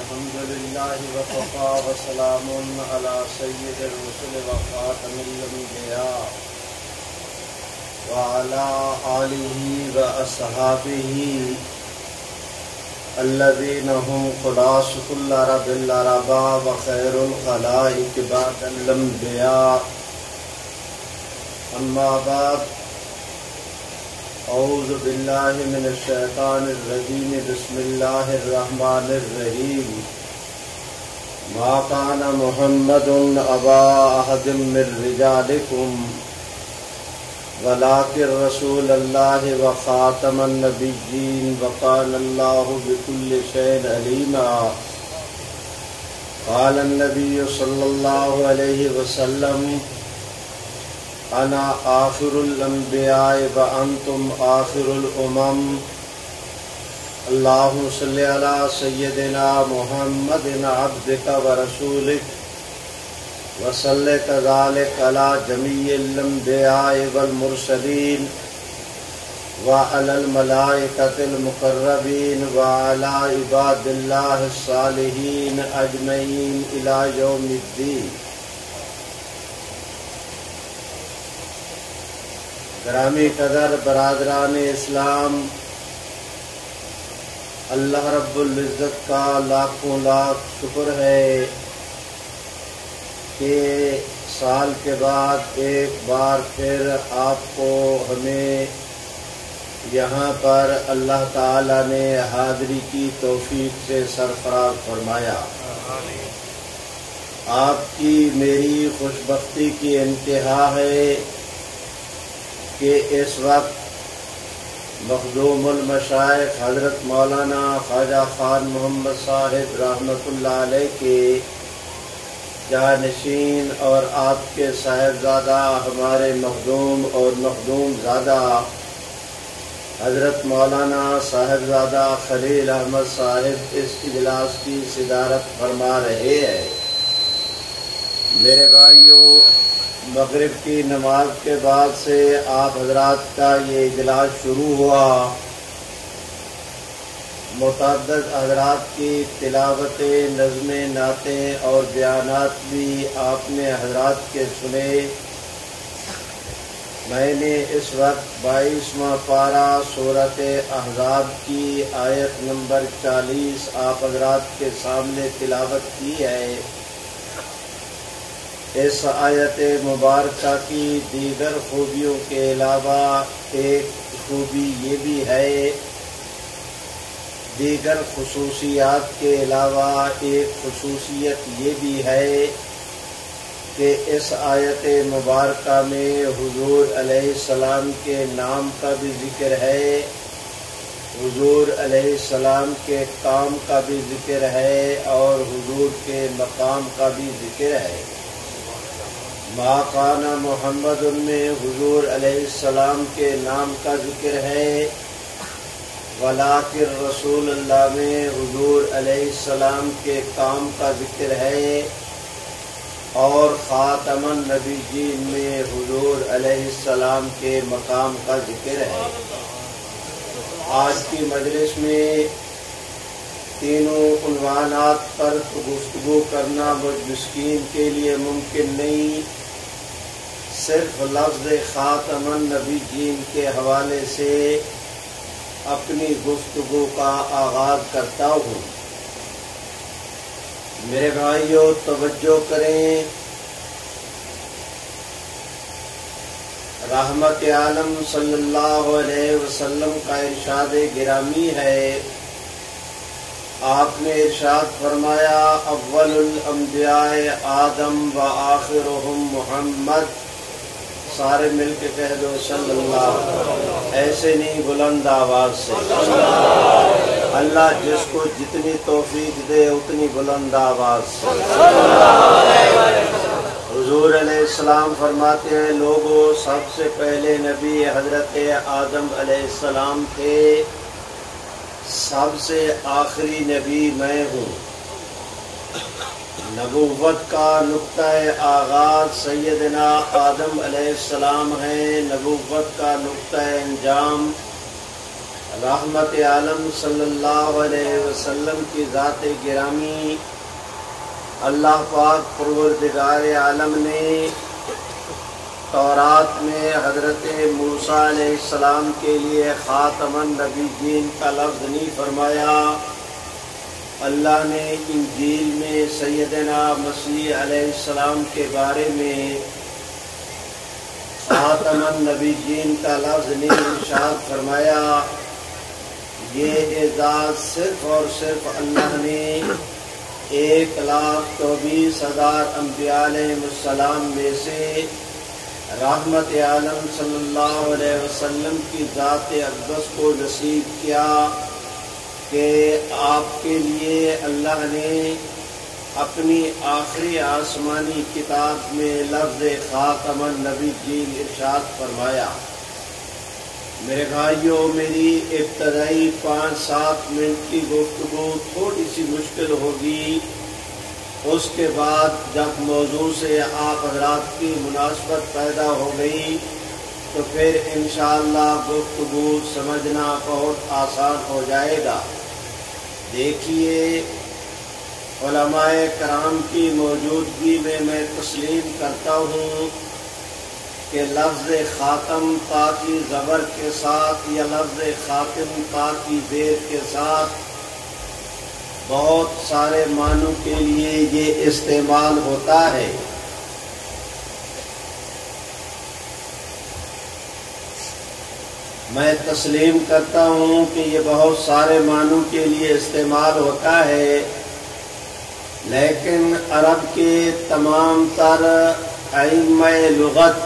الحمد لله وكفى وسلام على سيد الرسل وخاتم الأنبياء وعلى آله وأصحابه الذين هم خلاصة العرب العرباء وخير الخلائق بعد الأنبياء. أما بعد، اعوذ باللہ من الشیطان الرجیم. بسم اللہ الرحمن الرحیم. ما كان محمد ابا احد من رجالکم ولكن رسول اللہ وخاتم النبیین وكان اللہ بكل شيء عليما. قال النبی صلی اللہ علیہ وسلم: انا آخر الانبیاء وانتم آخر الامم. اللہم صلی علی سیدنا محمد عبدک ورسولک وصلی کذالک علی جمیع الانبیاء والمرسلین وعلی الملائکۃ المقربین وعلی عباد اللہ الصالحین اجمعین الی یوم الدین. گرامی قدر برادران اسلام، اللہ رب العزت کا لاکھوں لاکھ شکر ہے کہ سال کے بعد ایک بار پھر آپ کو ہمیں یہاں پر اللہ تعالی نے حاضری کی توفیق سے سرفراز فرمایا. آپ کی میری خوش بختی کی انتہا ہے کہ اس وقت مخدوم المشائخ حضرت مولانا خواجہ خان محمد صاحب رحمۃ اللہ علیہ کے جانشین اور آپ کے صاحبزادہ ہمارے مخدوم اور مخدوم زادہ حضرت مولانا صاحبزادہ خلیل احمد صاحب اس اجلاس کی صدارت فرما رہے ہیں. میرے بھائیوں، مغرب کی نماز کے بعد سے آپ حضرات کا یہ اجلاس شروع ہوا. متعدد حضرات کی تلاوتیں، نظمیں، نعتیں اور بیانات بھی آپ نے حضرات کے سنے. میں نے اس وقت 22واں پارہ سورۃ احزاب کی آیت نمبر 40 آپ حضرات کے سامنے تلاوت کی ہے. اس آیت مبارکہ کی دیگر خوبیوں کے علاوہ ایک خوبی یہ بھی ہے، دیگر خصوصیات کے علاوہ ایک خصوصیت یہ بھی ہے کہ اس آیت مبارکہ میں حضور علیہ السلام کے نام کا بھی ذکر ہے، حضور علیہ السلام کے کام کا بھی ذکر ہے اور حضور کے مقام کا بھی ذکر ہے. ما کان محمد میں حضور علیہ السلام کے نام کا ذکر ہے، ولیکن رسول اللہ میں حضور علیہ السلام کے کام کا ذکر ہے، اور خاتم النبیین میں حضور علیہ السلام کے مقام کا ذکر ہے. آج کی مجلس میں تینوں عنوانات پر گفتگو کرنا مجھ مسکین کے لیے ممکن نہیں. صرف لفظ خاتم النبیین کے حوالے سے اپنی گفتگو کا آغاز کرتا ہوں. میرے بھائیوں، توجہ کریں. رحمت عالم صلی اللہ علیہ وسلم کا ارشاد گرامی ہے. آپ نے ارشاد فرمایا: اول الانبیاء آدم و آخرهم محمد. سارے مل کے کہہ دو صلی اللہ. ایسے نہیں، بلند آواز سے. اللہ جس کو جتنی توفیق دے اتنی بلند آواز سے. حضور علیہ السلام فرماتے ہیں: لوگوں، سب سے پہلے نبی حضرت آدم علیہ السلام تھے، سب سے آخری نبی میں ہوں. نبوت کا نقطۂ آغاز سیدنا آدم علیہ السلام ہے، نبوت کا نقطۂ انجام رحمت عالم صلی اللہ علیہ وسلم کی ذات گرامی اللہ پاک پروردگار عالم نے تورات میں حضرت موسیٰ علیہ السلام کے لیے خاتم النبیین کا لفظ نہیں فرمایا. اللہ نے انجیل میں سیدنا مسیح علیہ السلام کے بارے میں خاتم النبیین کا لفظ نہیں ارشاد فرمایا. یہ اعزاز صرف اور صرف اللہ نے 1,24,000 انبیاء علیہ السلام میں سے رحمت عالم صلی اللہ علیہ وسلم کی ذات اقدس کو نصیب کیا کہ آپ کے لیے اللہ نے اپنی آخری آسمانی کتاب میں لفظ خاتم النبیین ارشاد فرمایا. میرے بھائیوں، میری ابتدائی 5-7 منٹ کی گفتگو تھوڑی سی مشکل ہوگی. اس کے بعد جب موضوع سے آپ حضرات کی مناسبت پیدا ہو گئی تو پھر انشاءاللہ گفتگو سمجھنا بہت آسان ہو جائے گا. دیکھیے، علماء کرام کی موجودگی میں تسلیم کرتا ہوں کہ لفظ خاتم تا کی زبر کے ساتھ یا لفظ خاتم تا کی زیر کے ساتھ بہت سارے معنوں کے لیے یہ استعمال ہوتا ہے. میں تسلیم کرتا ہوں کہ یہ بہت سارے معنوں کے لیے استعمال ہوتا ہے، لیکن عرب کے تمام تر ائمہ لغت،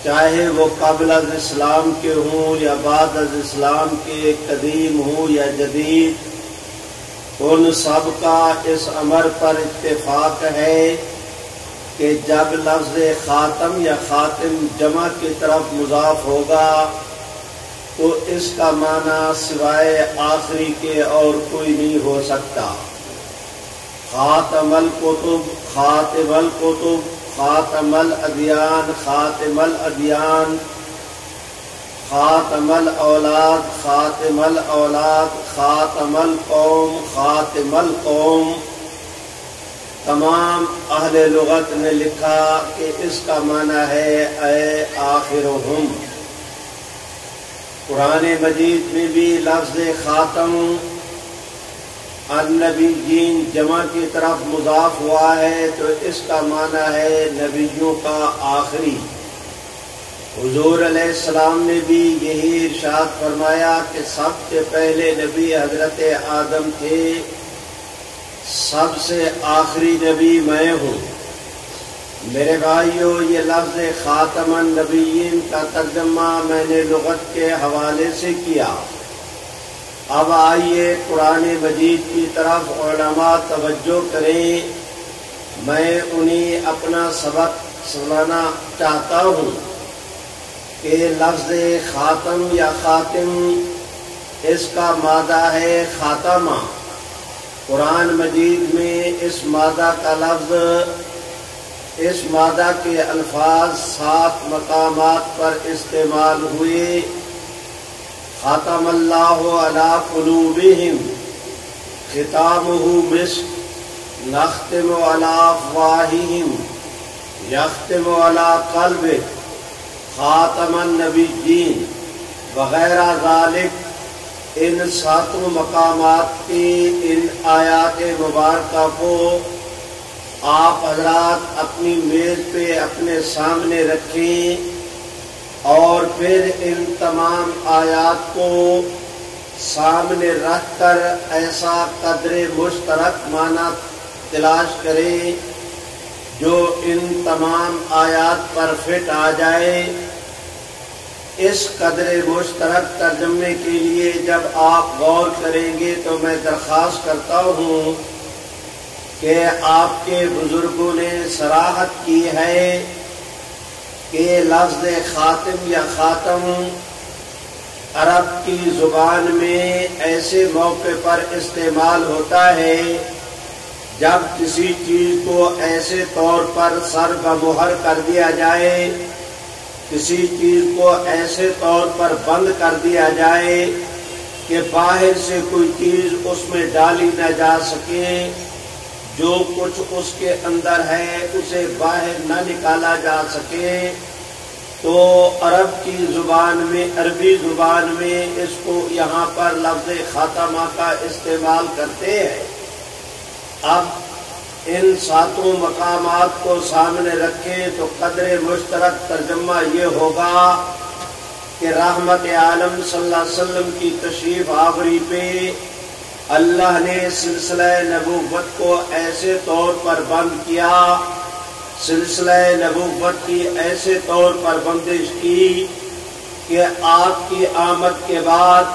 چاہے وہ قبل از اسلام کے ہوں یا بعد از اسلام کے، قدیم ہوں یا جدید، ان سب کا اس امر پر اتفاق ہے کہ جب لفظ خاتم یا خاتم جمع کی طرف مضاف ہوگا تو اس کا معنی سوائے آخری کے اور کوئی نہیں ہو سکتا. خاتم الکتب، خاتم الکتب، خاتم الادیان، خاتم الادیان، خاتم الاولاد، خاتم الاولاد، خاتم القوم، خاتم القوم. تمام اہل لغت نے لکھا کہ اس کا معنی ہے اے آخرہم. قرآن مجید میں بھی لفظ خاتم النبیین جمع کی طرف مضاف ہوا ہے تو اس کا معنی ہے نبیوں کا آخری. حضور علیہ السلام نے بھی یہی ارشاد فرمایا کہ سب سے پہلے نبی حضرت آدم تھے، سب سے آخری نبی میں ہوں. میرے بھائیوں، یہ لفظ خاتم النبیین کا ترجمہ میں نے لغت کے حوالے سے کیا. اب آئیے قرآن مجید کی طرف علماء توجہ کریں. میں انہیں اپنا سبق سنانا چاہتا ہوں کہ لفظ خاتم یا خاتم، اس کا مادہ ہے خاتمہ. قرآن مجید میں اس مادہ کا لفظ، اس مادہ کے الفاظ 7 مقامات پر استعمال ہوئے. ختم اللہ علی قلوبہم ختامہ مسک نختم علی افواہہم یختم علی قلبک خاتم النبیین وغیرہ ذالک. ان 7 مقامات کی ان آیات مبارکہ کو آپ حضرات اپنی میز پہ اپنے سامنے رکھیں اور پھر ان تمام آیات کو سامنے رکھ کر ایسا قدر مشترک معنی تلاش کریں جو ان تمام آیات پر فٹ آ جائے. اس قدر مشترک ترجمے کے لیے جب آپ غور کریں گے تو میں درخواست کرتا ہوں کہ آپ کے بزرگوں نے صراحت کی ہے کہ لفظ خاتم یا خاتم عرب کی زبان میں ایسے موقع پر استعمال ہوتا ہے جب کسی چیز کو ایسے طور پر سر بمہر کر دیا جائے کسی چیز کو ایسے طور پر بند کر دیا جائے کہ باہر سے کوئی چیز اس میں ڈالی نہ جا سکے، جو کچھ اس کے اندر ہے اسے باہر نہ نکالا جا سکے، تو عرب کی زبان میں، عربی زبان میں اس کو یہاں پر لفظ خاتمہ کا استعمال کرتے ہیں۔ اب ان ساتوں مقامات کو سامنے رکھیں تو قدر مشترک ترجمہ یہ ہوگا کہ رحمت عالم صلی اللہ علیہ وسلم کی تشریف آوری پہ اللہ نے سلسلہ نبوت کو ایسے طور پر بند کیا، سلسلہ نبوت کی ایسے طور پر بندش کی کہ آپ کی آمد کے بعد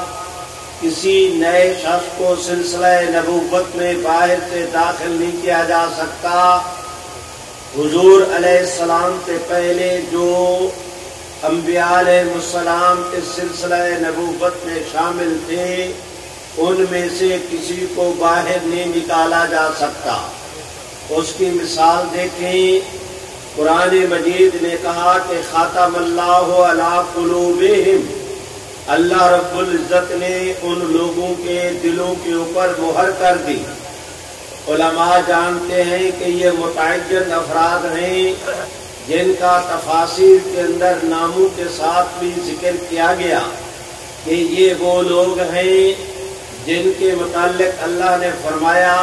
کسی نئے شخص کو سلسلہ نبوت میں باہر سے داخل نہیں کیا جا سکتا۔ حضور علیہ السلام سے پہلے جو انبیاء علیہ السلام اس سلسلہ نبوت میں شامل تھے ان میں سے کسی کو باہر نہیں نکالا جا سکتا۔ اس کی مثال دیکھیں، قرآن مجید نے کہا کہ خاتم اللہ علی قلوبہم، اللہ رب العزت نے ان لوگوں کے دلوں کے اوپر مہر کر دی۔ علماء جانتے ہیں کہ یہ متعین افراد ہیں جن کا تفاسیر کے اندر ناموں کے ساتھ بھی ذکر کیا گیا کہ یہ وہ لوگ ہیں جن کے متعلق اللہ نے فرمایا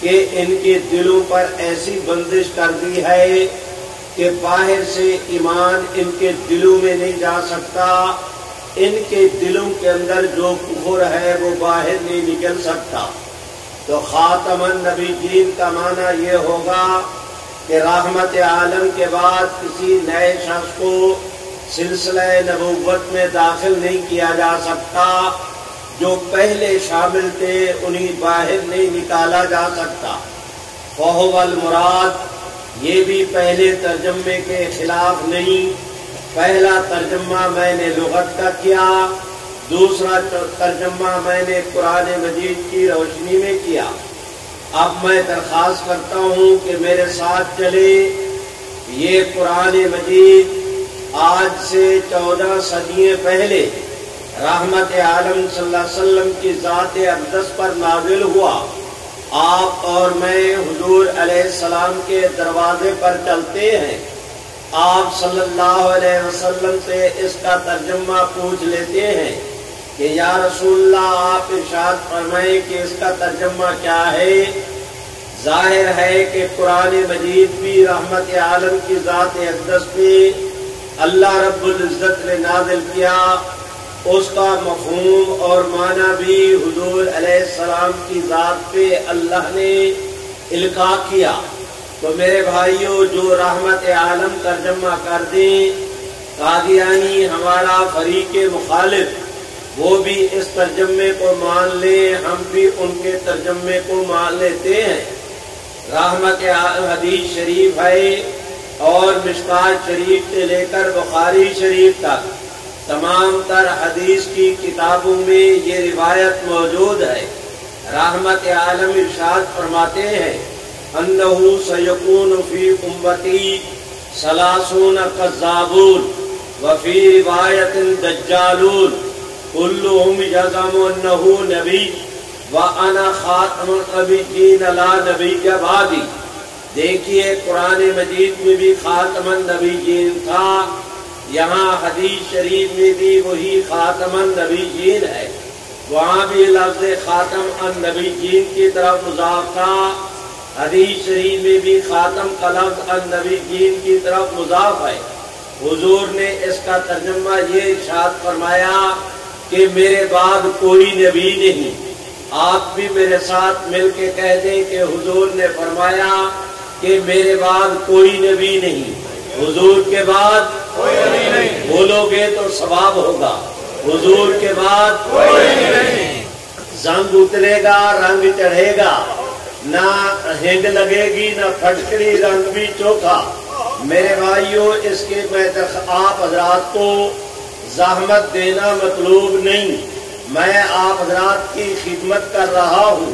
کہ ان کے دلوں پر ایسی بندش کر دی ہے کہ باہر سے ایمان ان کے دلوں میں نہیں جا سکتا، ان کے دلوں کے اندر جو کفر ہے وہ باہر نہیں نکل سکتا۔ تو خاتم النبیین کا معنی یہ ہوگا کہ رحمت عالم کے بعد کسی نئے شخص کو سلسلہ نبوت میں داخل نہیں کیا جا سکتا، جو پہلے شامل تھے انہیں باہر نہیں نکالا جا سکتا۔ فہو المراد یہ بھی پہلے ترجمے کے خلاف نہیں۔ پہلا ترجمہ میں نے لغت کا کیا، دوسرا ترجمہ میں نے قرآن مجید کی روشنی میں کیا۔ اب میں درخواست کرتا ہوں کہ میرے ساتھ چلے۔ یہ قرآن مجید آج سے 14 صدیاں پہلے رحمت عالم صلی اللہ علیہ وسلم کی ذات اقدس پر نازل ہوا۔ آپ اور میں حضور علیہ السلام کے دروازے پر چلتے ہیں، آپ صلی اللہ علیہ وسلم سے اس کا ترجمہ پوچھ لیتے ہیں کہ یا رسول اللہ آپ ارشاد فرمائیں کہ اس کا ترجمہ کیا ہے۔ ظاہر ہے کہ قرآن مجید بھی رحمت عالم کی ذات اقدس پہ اللہ رب العزت نے نازل کیا، اس کا مفہوم اور معنی بھی حضور علیہ السلام کی ذات پہ اللہ نے القاء کیا۔ تو میرے بھائیوں، جو رحمت عالم ترجمہ کر دیں، قادیانی ہمارا فریق مخالف وہ بھی اس ترجمے کو مان لیں، ہم بھی ان کے ترجمے کو مان لیتے ہیں۔ رحمت حدیث شریف ہے اور مشکات شریف سے لے کر بخاری شریف تک تمام تر حدیث کی کتابوں میں یہ روایت موجود ہے۔ رحمت عالم ارشاد فرماتے ہیں انہو سیکون فی امتی 30 کذابون وفی روایت دجالون کلہم یزعم انہو نبی وانا خاتم النبیین لا نبی بعدی۔ دیکھیے قرآن مجید میں بھی خاتم النبیین تھا، یہاں حدیث شریف میں بھی وہی خاتم النبیین ہے، وہاں بھی لفظ خاتم النبیین کی طرف مضاف تھا، حدیث شریف میں بھی خاتم کا لفظ النبیین کی طرف مضاف ہے۔ حضور نے اس کا ترجمہ یہ ارشاد فرمایا کہ میرے بعد کوئی نبی نہیں۔ آپ بھی میرے ساتھ مل کے کہہ دیں کہ حضور نے فرمایا کہ میرے بعد کوئی نبی نہیں، حضور کے بعد کوئی نبی نہیں۔ بولو گے تو ثواب ہوگا، حضور کے بعد کوئی نبی نہیں۔ زنگ اترے گا، رنگ چڑھے گا، نہ ہنگ لگے گی نہ پھٹکری، رنگ بھی چوکھا۔ میرے بھائیوں، اس کے میں آپ حضرات کو زحمت دینا مطلوب نہیں، میں آپ حضرات کی خدمت کر رہا ہوں۔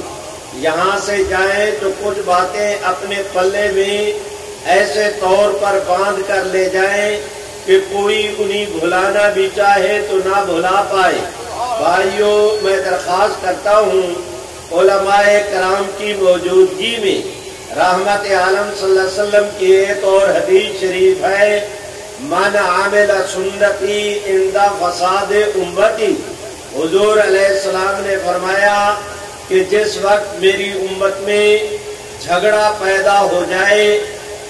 یہاں سے جائیں تو کچھ باتیں اپنے پلے میں ایسے طور پر باندھ کر لے جائیں کہ کوئی انہیں بھلانا بھی چاہے تو نہ بھلا پائے۔ بھائیوں، میں درخواست کرتا ہوں علماء کرام کی موجودگی میں رحمت عالم صلی اللہ علیہ وسلم کی ایک اور حدیث شریف ہے، من عامل سنتی عند فساد امتی۔ حضور علیہ السلام نے فرمایا کہ جس وقت میری امت میں جھگڑا پیدا ہو جائے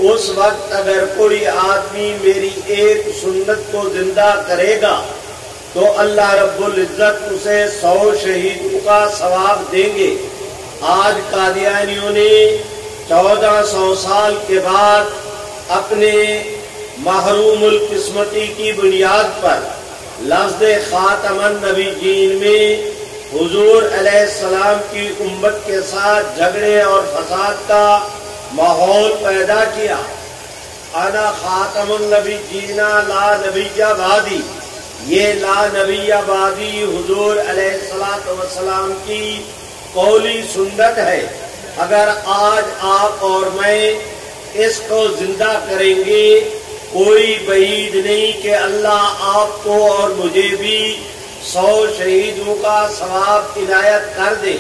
اس وقت اگر کوئی آدمی میری ایک سنت کو زندہ کرے گا تو اللہ رب العزت اسے 100 شہیدوں کا ثواب دیں گے۔ آج قادیانیوں نے 1400 سال کے بعد اپنے محروم القسمتی کی بنیاد پر لفظ خاتم النبیین میں حضور علیہ السلام کی امت کے ساتھ جھگڑے اور فساد کا ماحول پیدا کیا۔ انا خاتم النبیین لا نبی بعدی، یہ لا نبی بعدی حضور علیہ السلام کی قولی سنت ہے۔ اگر آج آپ اور میں اس کو زندہ کریں گے کوئی بعید نہیں کہ اللہ آپ کو اور مجھے بھی 100 شہیدوں کا ثواب عنایت کر دے۔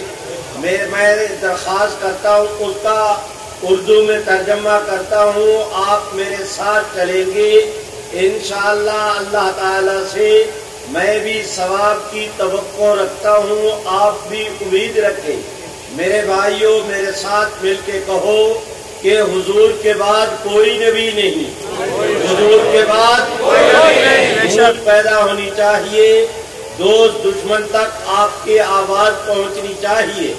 میں درخواست کرتا ہوں، اس کا اردو میں ترجمہ کرتا ہوں، آپ میرے ساتھ چلیں گے انشاءاللہ۔ اللہ تعالی سے میں بھی ثواب کی توقع رکھتا ہوں، آپ بھی امید رکھیں۔ میرے بھائیوں، میرے ساتھ مل کے کہو کہ حضور کے بعد کوئی نبی نہیں، حضور کے بعد کوئی نبی نہیں۔ پیدا ہونی چاہیے، دوست دشمن تک آپ کی آواز پہنچنی چاہیے۔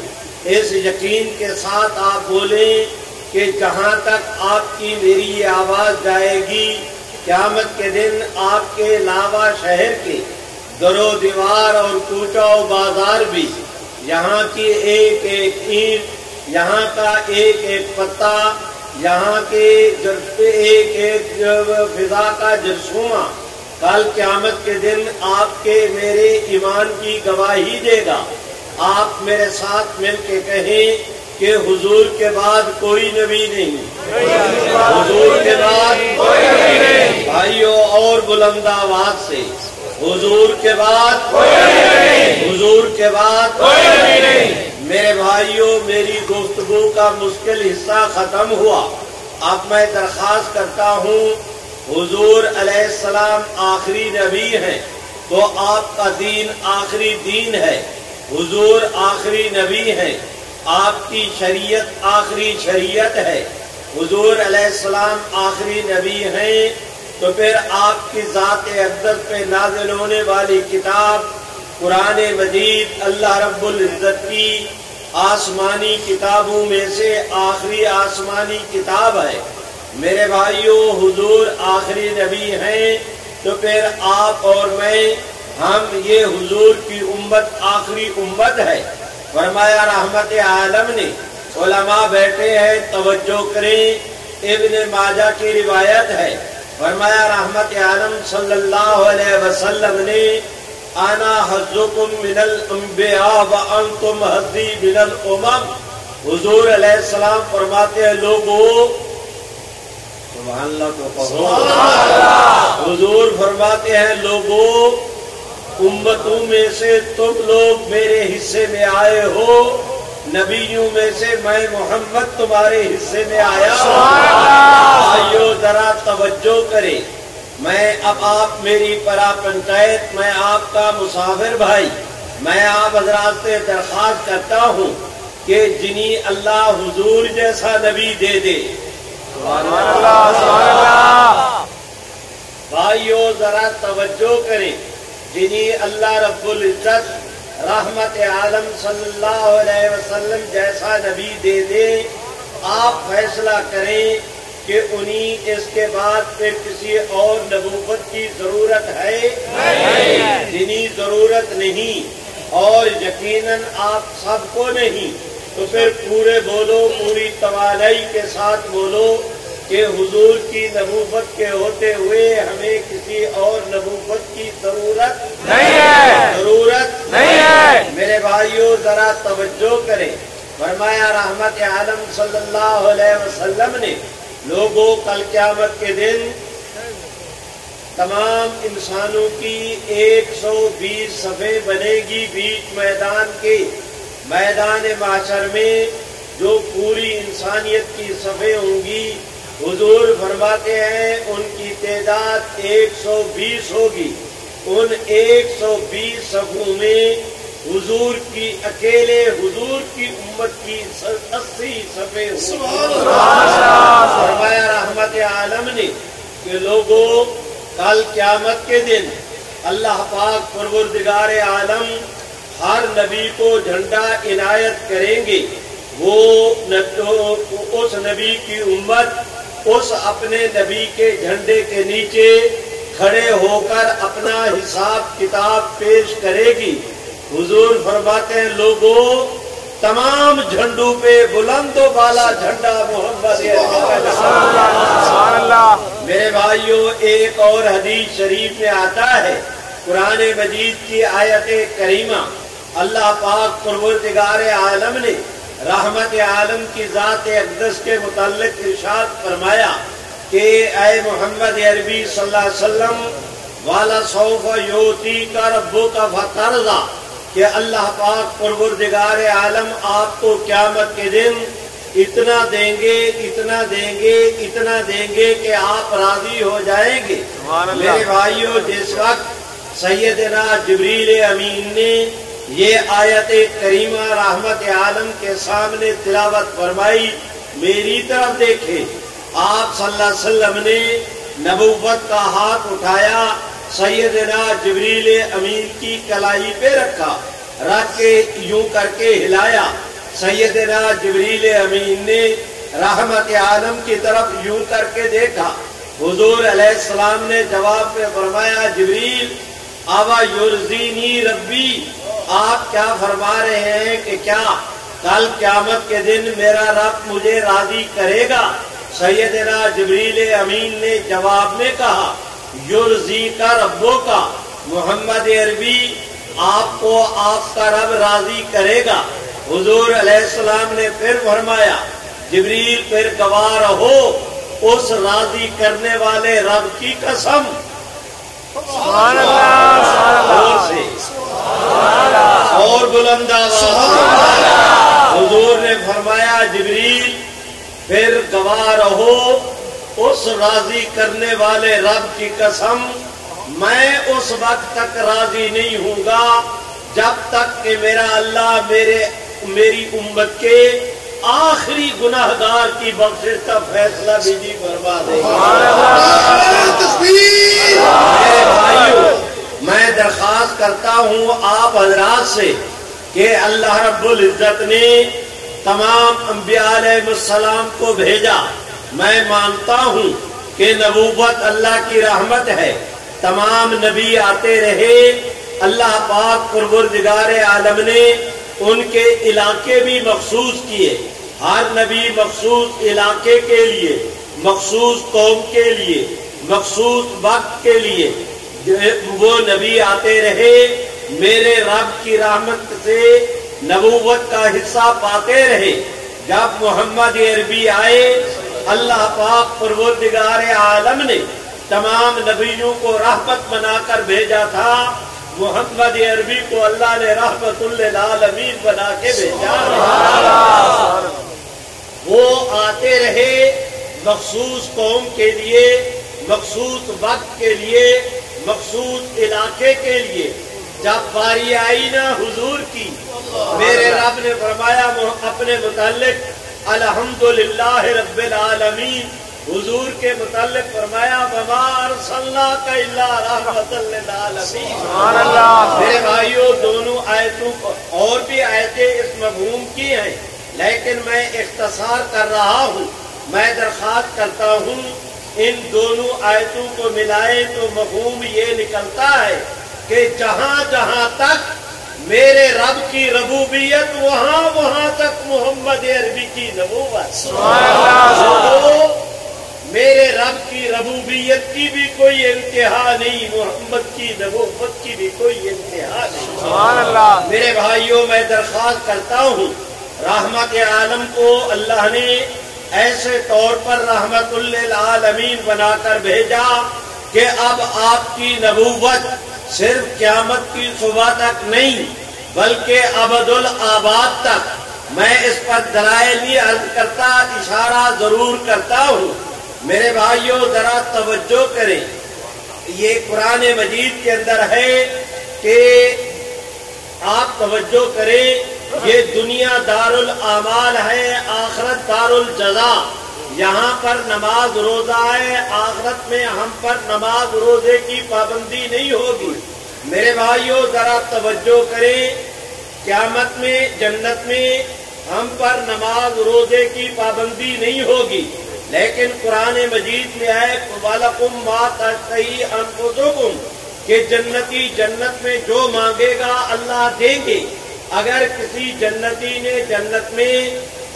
اس یقین کے ساتھ آپ بولیں کہ جہاں تک آپ کی میری یہ آواز جائے گی قیامت کے دن آپ کے علاوہ شہر کے در و دیوار اور کوچہ و بازار بھی یہاں کی ایک ایک اینٹ، یہاں کا ایک ایک پتا، یہاں کے ایک ایک فضا کا جرثومہ کل قیامت کے دن آپ کے میرے ایمان کی گواہی دے گا۔ آپ میرے ساتھ مل کے کہیں کہ حضور کے بعد کوئی نبی نہیں، حضور کے بعد کوئی نبی نہیں۔ بھائیوں اور بلند آواز سے حضور کے بعد کوئی نبی نہیں، حضور کے بعد کوئی نبی نہیں۔ میرے بھائیوں، میری گفتگو کا مشکل حصہ ختم ہوا۔ اب میں درخواست کرتا ہوں، حضور علیہ السلام آخری نبی ہیں تو آپ کا دین آخری دین ہے۔ حضور آخری نبی ہیں، آپ کی شریعت آخری شریعت ہے۔ حضور علیہ السلام آخری نبی ہیں تو پھر آپ کی ذات اقدس پہ نازل ہونے والی کتاب قرآن مجید اللہ رب العزت کی آسمانی کتابوں میں سے آخری آسمانی کتاب ہے۔ میرے بھائیوں، حضور آخری نبی ہیں تو پھر آپ اور میں، ہم یہ حضور کی امت آخری امت ہے۔ فرمایا رحمت عالم نے، علماء بیٹھے ہیں توجہ کریں، ابن ماجہ کی روایت ہے، فرمایا رحمت عالم صلی اللہ علیہ وسلم نے، انا حظکم من الانبیاء وانتم حظی من الامم۔ حضور علیہ السلام فرماتے ہیں لوگوں، سبحان اللہ تو کہو، حضور فرماتے ہیں لوگوں، امتوں میں سے تم لوگ میرے حصے میں آئے ہو، نبیوں میں سے میں محمد تمہارے حصے میں آیا ہوں۔ آئیو ذرا توجہ کریں، میں اب آپ میری پرا پنچایت، میں آپ کا مسافر بھائی، میں آپ حضرات سے درخواست کرتا ہوں کہ جنہیں اللہ حضور جیسا نبی دے دے، سبحان اللہ سبحان اللہ، بھائیو ذرا توجہ کریں، جنہیں اللہ رب العزت رحمت عالم صلی اللہ علیہ وسلم جیسا نبی دے دے، آپ فیصلہ کریں کہ انہیں اس کے بعد پھر کسی اور نبوت کی ضرورت ہے؟ جنہیں ضرورت نہیں اور یقیناً آپ سب کو نہیں، تو پھر پورے بولو، پوری توانائی کے ساتھ بولو کہ حضور کی نبوت کے ہوتے ہوئے ہمیں کسی اور نبوت کی ضرورت نہیں ہے، ضرورت نہیں ہے۔ میرے بھائیوں ذرا توجہ کریں، فرمایا رحمت عالم صلی اللہ علیہ وسلم نے، لوگوں کل قیامت کے دن تمام انسانوں کی 120 صفیں بنے گی بیچ میدان کے، میدان محشر میں جو پوری انسانیت کی صفیں ہوں گی، حضور فرماتے ہیں ان کی تعداد 120 ہوگی۔ ان 120 صفوں میں حضور کی اکیلے حضور کی امت کی 80 صفیں ہوں گی۔ فرمایا رحمت عالم نے کہ لوگوں کل قیامت کے دن اللہ پاک پروردگار عالم ہر نبی کو جھنڈا عنایت کریں گے۔ وہ اس نبی کی امت اس اپنے نبی کے جھنڈے کے نیچے کھڑے ہو کر اپنا حساب کتاب پیش کرے گی۔ حضور فرماتے ہیں لوگوں تمام جھنڈوں پہ بلند و بالا جھنڈا محمد میرے بھائیوں، ایک اور حدیث شریف میں آتا ہے، قرآن مجید کی آیت کریمہ، اللہ پاک پروردگار عالم نے رحمت عالم کی ذات اقدس کے متعلق ارشاد فرمایا کہ اے محمد عربی صلی اللہ علیہ وسلم والا سوف یوتی کا ربو کا فترضا، کہ اللہ پاک پروردگار عالم آپ کو قیامت کے دن اتنا دیں گے اتنا دیں گے اتنا دیں گے کہ آپ راضی ہو جائیں گے۔ میرے بھائیوں، جس وقت سیدنا جبریل امین نے یہ آیت کریمہ رحمت عالم کے سامنے تلاوت فرمائی، میری طرف دیکھے، آپ صلی اللہ علیہ وسلم نے نبوت کا ہاتھ اٹھایا، سیدنا جبریل امین کی کلائی پہ رکھا، رکھ کے یوں کر کے ہلایا۔ سیدنا جبریل امین نے رحمت عالم کی طرف یوں کر کے دیکھا، حضور علیہ السلام نے جواب میں فرمایا جبریل آوا یرزینی ربی، آپ کیا فرما رہے ہیں کہ کیا کل قیامت کے دن میرا رب مجھے راضی کرے گا؟ سیدنا جبریل امین نے جواب میں کہا یرزی کا ربوں کا، محمد عربی آپ کو آپ کا رب راضی کرے گا۔ حضور علیہ السلام نے پھر فرمایا جبریل پھر گواہ رہو اس راضی کرنے والے رب کی قسم، سبحان اللہ، اور بلند آواز حضور نے فرمایا جبریل پھر گواہ رہو اس راضی کرنے والے رب کی قسم، میں اس وقت تک راضی نہیں ہوں گا جب تک کہ میرا اللہ میری امت کے آخری گناہگار کی بخشش کا فیصلہ بھی نہیں فرما دے گا۔ میرے بھائیوں، میں درخواست کرتا ہوں آپ حضرات سے کہ اللہ رب العزت نے تمام انبیاء علیہ السلام کو بھیجا، میں مانتا ہوں کہ نبوت اللہ کی رحمت ہے، تمام نبی آتے رہے، اللہ پاک پروردگار عالم نے ان کے علاقے بھی مخصوص کیے، ہر نبی مخصوص علاقے کے لیے، مخصوص قوم کے لیے، مخصوص وقت کے لیے وہ نبی آتے رہے، میرے رب کی رحمت سے نبوت کا حصہ پاتے رہے۔ جب محمد عربی آئے، اللہ پاک پروردگار عالم نے تمام نبیوں کو رحمت بنا کر بھیجا تھا، محمد عربی کو اللہ نے رحمت للعالمین بنا کے بھیجا۔ وہ آتے رہے مخصوص قوم کے لیے، مخصوص وقت کے لیے، مخصوص علاقے کے لیے۔ جب باری آئی نا حضور کی، میرے رب نے فرمایا اپنے متعلق الحمدللہ رب العالمین، حضور کے متعلق فرمایا وما ارسلناک الا رحمۃ للعالمین۔ میرے بھائیوں، دونوں آیتوں اور بھی آیتیں اس مفہوم کی ہیں، لیکن میں اختصار کر رہا ہوں۔ میں درخواست کرتا ہوں ان دونوں آیتوں کو ملائیں تو مفہوم یہ نکلتا ہے کہ جہاں جہاں تک میرے رب کی ربوبیت وہاں تک محمد عربی کی نبوت۔ میرے رب کی ربوبیت کی بھی کوئی انتہا نہیں، محمد کی نبوت کی بھی کوئی انتہا نہیں۔ میرے بھائیوں، میں درخواست کرتا ہوں، رحمت عالم کو اللہ نے ایسے طور پر رحمت للعالمین بنا کر بھیجا کہ اب آپ کی نبوت صرف قیامت کی صبح تک نہیں بلکہ ابدالآباد تک. میں اس پر دلائل نہیں عرض کرتا، اشارہ ضرور کرتا ہوں. میرے بھائیوں ذرا توجہ کریں، یہ قرآن مجید کے اندر ہے کہ آپ توجہ کریں، یہ دنیا دار الاعمال ہے، آخرت دار الجزا. یہاں پر نماز روزہ ہے، آخرت میں ہم پر نماز روزے کی پابندی نہیں ہوگی. میرے بھائیوں ذرا توجہ کریں، قیامت میں جنت میں ہم پر نماز روزے کی پابندی نہیں ہوگی، لیکن قرآن مجید میں ہے وَلَكُمْ مَا تَشْتَهِي أَنفُسُكُمْ کہ جنتی جنت میں جو مانگے گا اللہ دیں گے. اگر کسی جنتی نے جنت میں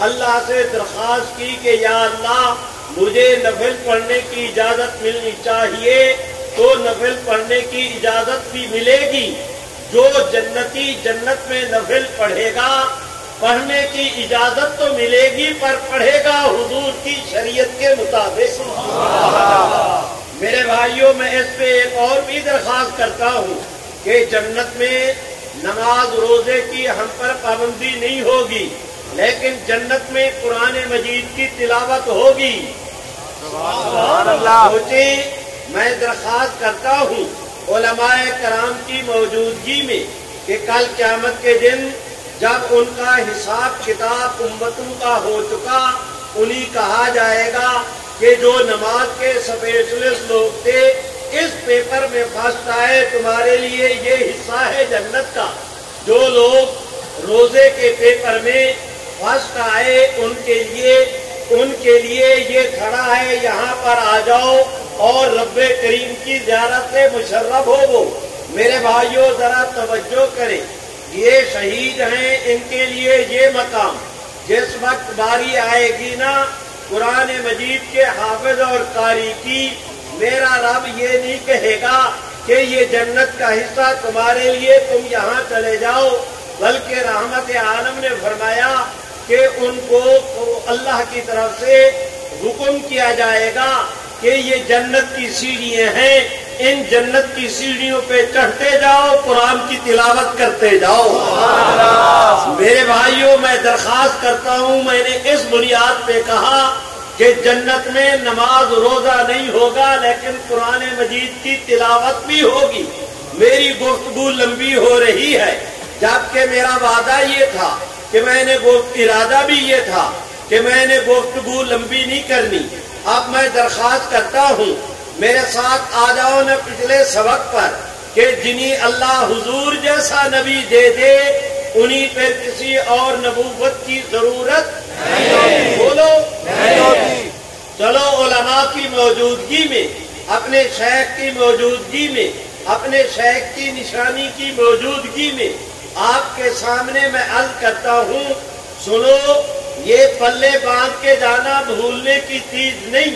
اللہ سے درخواست کی کہ یا اللہ مجھے نفل پڑھنے کی اجازت ملنی چاہیے تو نفل پڑھنے کی اجازت بھی ملے گی. جو جنتی جنت میں نفل پڑھے گا پڑھنے کی اجازت تو ملے گی پر پڑھے گا حضور کی شریعت کے مطابق. میرے بھائیوں میں اس پہ ایک اور بھی درخواست کرتا ہوں کہ جنت میں نماز روزے کی ہم پر پابندی نہیں ہوگی، لیکن جنت میں قرآن مجید کی تلاوت ہوگی. سوچیں، میں درخواست کرتا ہوں علماء کرام کی موجودگی میں کہ کل قیامت کے دن جب ان کا حساب کتاب امتوں کا ہو چکا، انہیں کہا جائے گا کہ جو نماز کے اسپیشلسٹ لوگ تھے اس پیپر میں فرسٹ آئے، تمہارے لیے یہ حصہ ہے جنت کا. جو لوگ روزے کے پیپر میں فرسٹ آئے ان کے لیے یہ کھڑا ہے، یہاں پر آ جاؤ اور رب کریم کی زیارت سے مشرف ہو. وہ میرے بھائیوں ذرا توجہ کریں، یہ شہید ہیں، ان کے لیے یہ مقام. جس وقت باری آئے گی نا قرآن مجید کے حافظ اور قاری کی، میرا رب یہ نہیں کہے گا کہ یہ جنت کا حصہ تمہارے لیے تم یہاں چلے جاؤ، بلکہ رحمت عالم نے فرمایا کہ ان کو اللہ کی طرف سے حکم کیا جائے گا کہ یہ جنت کی سیڑھیاں ہیں، ان جنت کی سیڑھیوں پہ چڑھتے جاؤ، قرآن کی تلاوت کرتے جاؤ. میرے بھائیوں میں درخواست کرتا ہوں، میں نے اس بنیاد پہ کہا کہ جنت میں نماز روزہ نہیں ہوگا لیکن قرآن مجید کی تلاوت بھی ہوگی. میری گفتگو لمبی ہو رہی ہے جبکہ میرا وعدہ یہ تھا کہ میں نے ارادہ بھی یہ تھا کہ میں نے گفتگو لمبی نہیں کرنی. اب میں درخواست کرتا ہوں میرے ساتھ آ جاؤ نا پچھلے سبق پر کہ جنہیں اللہ حضور جیسا نبی دے دے انہیں پھر کسی اور نبوت کی ضرورت نہیں. بولو نہیں ہوگی. چلو علماء کی موجودگی میں، اپنے شیخ کی موجودگی میں، اپنے شیخ کی نشانی کی موجودگی میں آپ کے سامنے میں عرض کرتا ہوں، سنو، یہ پلے باندھ کے جانا بھولنے کی چیز نہیں.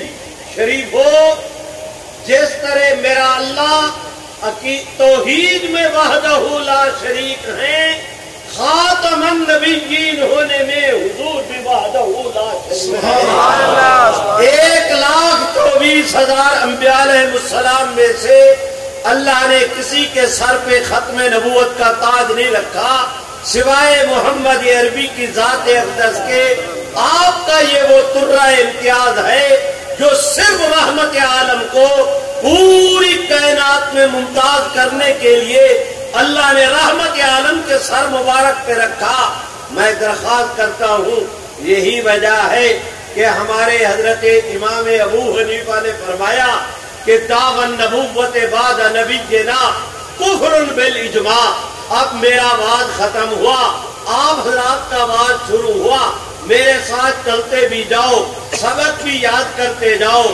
شریف ہو، جس طرح میرا اللہ توحید میں وحدہ لا شریک ہیں، خاتم النبیین ہونے میں حضور بھی وحدہ لا شریک ہیں. 1,24,000 انبیاء علیہ السلام میں سے اللہ نے کسی کے سر پہ ختم نبوت کا تاج نہیں رکھا سوائے محمد عربی کی ذات اقدس کے. آپ کا یہ وہ ترہ امتیاز ہے جو صرف رحمت عالم کو پوری کائنات میں ممتاز کرنے کے لیے اللہ نے رحمت عالم کے سر مبارک پہ رکھا. میں درخواست کرتا ہوں، یہی وجہ ہے کہ ہمارے حضرت امام ابو حنیفہ نے فرمایا کہ دعوی النبوت بعد نبینا کفر بالاجماع. اب میرا وعد ختم ہوا، آپ حضرات کا وعد شروع ہوا. میرے ساتھ چلتے بھی جاؤ، سبق بھی یاد کرتے جاؤ.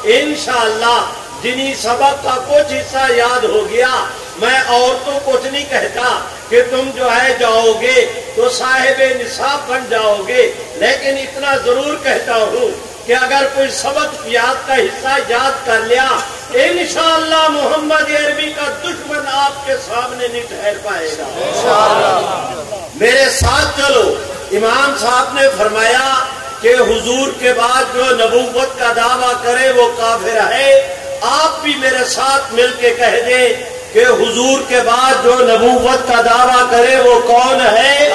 انشاءاللہ جنہیں سبق کا کچھ حصہ یاد ہو گیا، میں اور تو کچھ نہیں کہتا کہ تم جو ہے جاؤ گے تو صاحب نصاب بن جاؤ گے، لیکن اتنا ضرور کہتا ہوں کہ اگر کوئی سبق یاد کا حصہ یاد کر لیا، انشاءاللہ محمد عربی کا دشمن آپ کے سامنے نہیں ٹھہر پائے گا. میرے ساتھ چلو. امام صاحب نے فرمایا کہ حضور کے بعد جو نبوت کا دعویٰ کرے وہ کافر ہے، آپ بھی میرے ساتھ مل کے کہہ دیں کہ حضور کے بعد جو نبوت کا دعویٰ کرے وہ کون ہے؟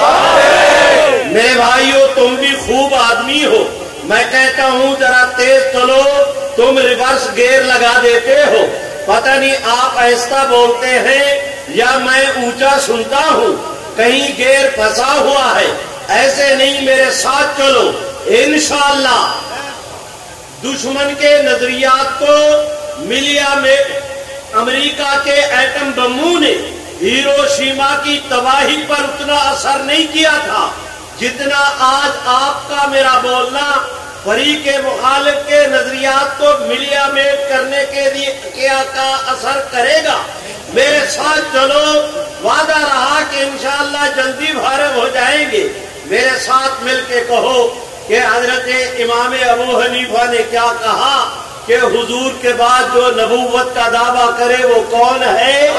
میرے بھائیو تم بھی خوب آدمی ہو، میں کہتا ہوں ذرا تیز چلو، تم ریورس گیئر لگا دیتے ہو، پتہ نہیں آپ آہستہ بولتے ہیں یا میں اونچا سنتا ہوں، کہیں گیئر پھنسا ہوا ہے، ایسے نہیں، میرے ساتھ چلو انشاءاللہ۔ دشمن کے نظریات کو ملیا میں امریکہ کے ایٹم بموں نے ہیروشیما کی تباہی پر اتنا اثر نہیں کیا تھا جتنا آج آپ کا میرا بولنا فریق مخالف کے نظریات کو ملیا میں کرنے کے لیے کیا کا اثر کرے گا۔ میرے ساتھ چلو، وعدہ رہا کہ انشاءاللہ جلدی فارغ ہو جائیں گے۔ میرے ساتھ مل کے کہو کہ حضرت امام ابو حنیفہ نے کیا کہا کہ حضور کے بعد جو نبوت کا دعویٰ کرے وہ کون ہے؟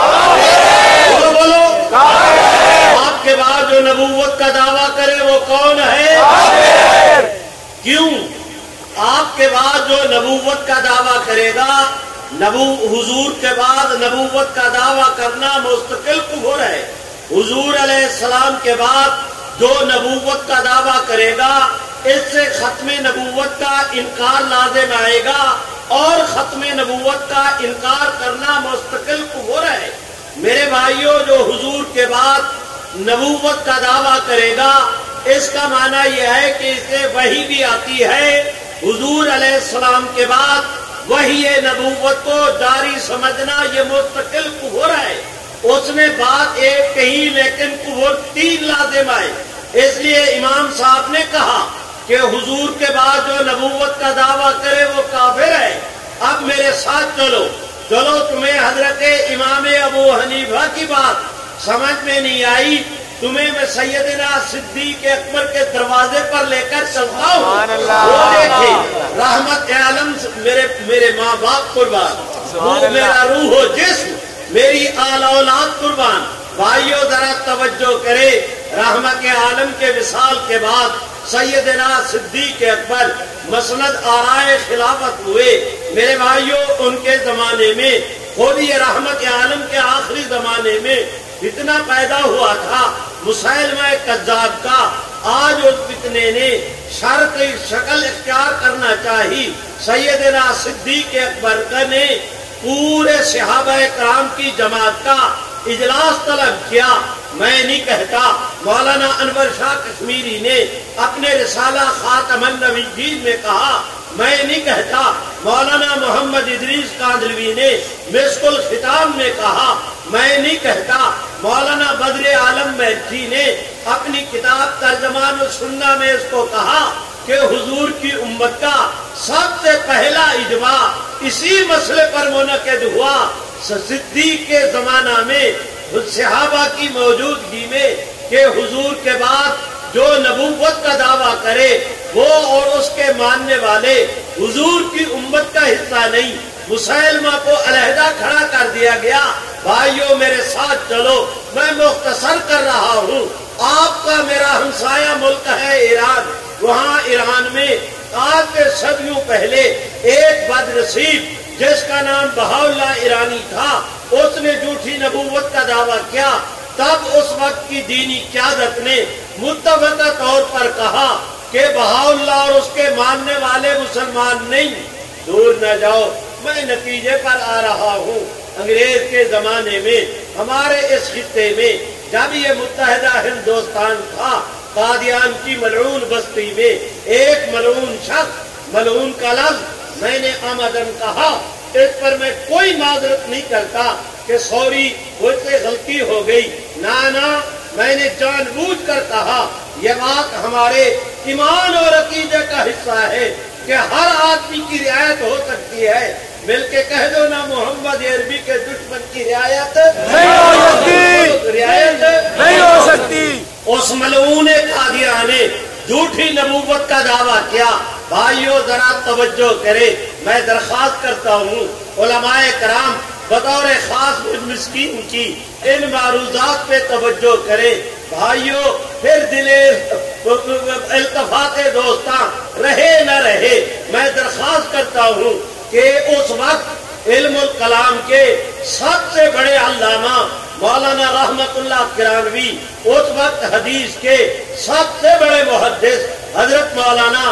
بولو بولو، آپ کے بعد جو نبوت کا دعویٰ کرے وہ کون ہے؟ کیوں؟ آپ کے بعد جو نبوت کا دعویٰ کرے گا، حضور کے بعد نبوت کا دعویٰ کرنا مستقل کفر ہے۔ حضور علیہ السلام کے بعد جو نبوت کا دعویٰ کرے گا اس سے ختم نبوت کا انکار لازم آئے گا، اور ختم نبوت کا انکار کرنا مستقل کفر ہے۔ میرے بھائیوں، جو حضور کے بعد نبوت کا دعویٰ کرے گا اس کا معنی یہ ہے کہ اسے وحی بھی آتی ہے۔ حضور علیہ السلام کے بعد وحی نبوت کو جاری سمجھنا یہ مستقل کفر ہے۔ اس نے بات ایک کہی لیکن کفر تین لازم آئے، اس لیے امام صاحب نے کہا کہ حضور کے بعد جو نبوت کا دعویٰ کرے وہ کافر ہے۔ اب میرے ساتھ چلو، تمہیں حضرت امام ابو حنیفہ کی بات سمجھ میں نہیں آئی، تمہیں میں سیدنا صدیق اکبر کے دروازے پر لے کر چلتا ہوں۔ وہ دیکھے رحمت عالم، میرے ماں باپ قربان، وہ میرا روح و جسم، میری آل اولاد قربان۔ بھائیو ذرا توجہ کرے، رحمت عالم کے وصال کے بعد سیدنا صدیق اکبر مسند آرائے خلافت ہوئے۔ میرے بھائیو ان کے زمانے میں خود یہ رحمت عالم کے آخری زمانے میں فتنہ پیدا ہوا تھا مسیلمہ کذاب کا۔ آج اس فتنے نے شر کی شکل اختیار کرنا چاہی۔ سیدنا صدیق اکبر نے پورے صحابہ کرام کی جماعت کا اجلاس طلب کیا۔ میں نہیں کہتا، مولانا انور شاہ کشمیری نے اپنے رسالہ خاتم النبیین میں کہا، میں نہیں کہتا، مولانا محمد ادریس کاندھلوی نے مسک الختام میں کہا، میں نہیں کہتا، مولانا بدر عالم مہدی نے اپنی کتاب ترجمان السنہ میں اس کو کہا کہ حضور کی امت کا سب سے پہلا اجماع اسی مسئلے پر منعقد ہوا۔ صدیق کے زمانہ میں صحابہ کی موجودگی میں کہ حضور کے بعد جو نبوت کا دعویٰ کرے وہ اور اس کے ماننے والے حضور کی امت کا حصہ نہیں، مسیلمہ کو علیحدہ کھڑا کر دیا گیا۔ بھائیو میرے ساتھ چلو، میں مختصر کر رہا ہوں۔ آپ کا میرا ہمسایہ ملک ہے ایران، وہاں ایران میں آج سے صدیوں پہلے ایک بدنصیب جس کا نام بہاءاللہ ایرانی تھا، اس نے جھوٹی نبوت کا دعویٰ کیا۔ تب اس وقت کی دینی قیادت نے متفقہ طور پر کہا کہ بہاءاللہ اور اس کے ماننے والے مسلمان نہیں۔ دور نہ جاؤ، میں نتیجے پر آ رہا ہوں۔ انگریز کے زمانے میں ہمارے اس خطے میں جب یہ متحدہ ہندوستان تھا، قادیان کی ملعون بستی میں ایک ملعون شخص، ملعون کا لفظ میں نے آمدن کہا، اس پر میں کوئی معذرت نہیں کرتا کہ سوری مجھ سے غلطی ہو گئی، نہ میں نے جان بوجھ کر کہا۔ یہ بات ہمارے ایمان اور عقیدے کا حصہ ہے کہ ہر آدمی کی رعایت ہو سکتی ہے۔ مل کے کہہ دو نا، محمد عربی کے دشمن کی رعایت نہیں ہو سکتی، رعایت نہیں ہو سکتی۔ اس ملعون قادیان نے جھوٹی نبوت کا دعویٰ کیا۔ بھائیو ذرا توجہ کرے، میں درخواست کرتا ہوں علماء کرام بطور خاص مسکین کی ان معروضات پہ توجہ کرے۔ بھائیو پھر دل التفات دوستاں رہے نہ رہے، میں درخواست کرتا ہوں کہ اس وقت علم الکلام کے سب سے بڑے علامہ مولانا رحمت اللہ کرانوی، اس وقت حدیث کے سب سے بڑے محدث حضرت مولانا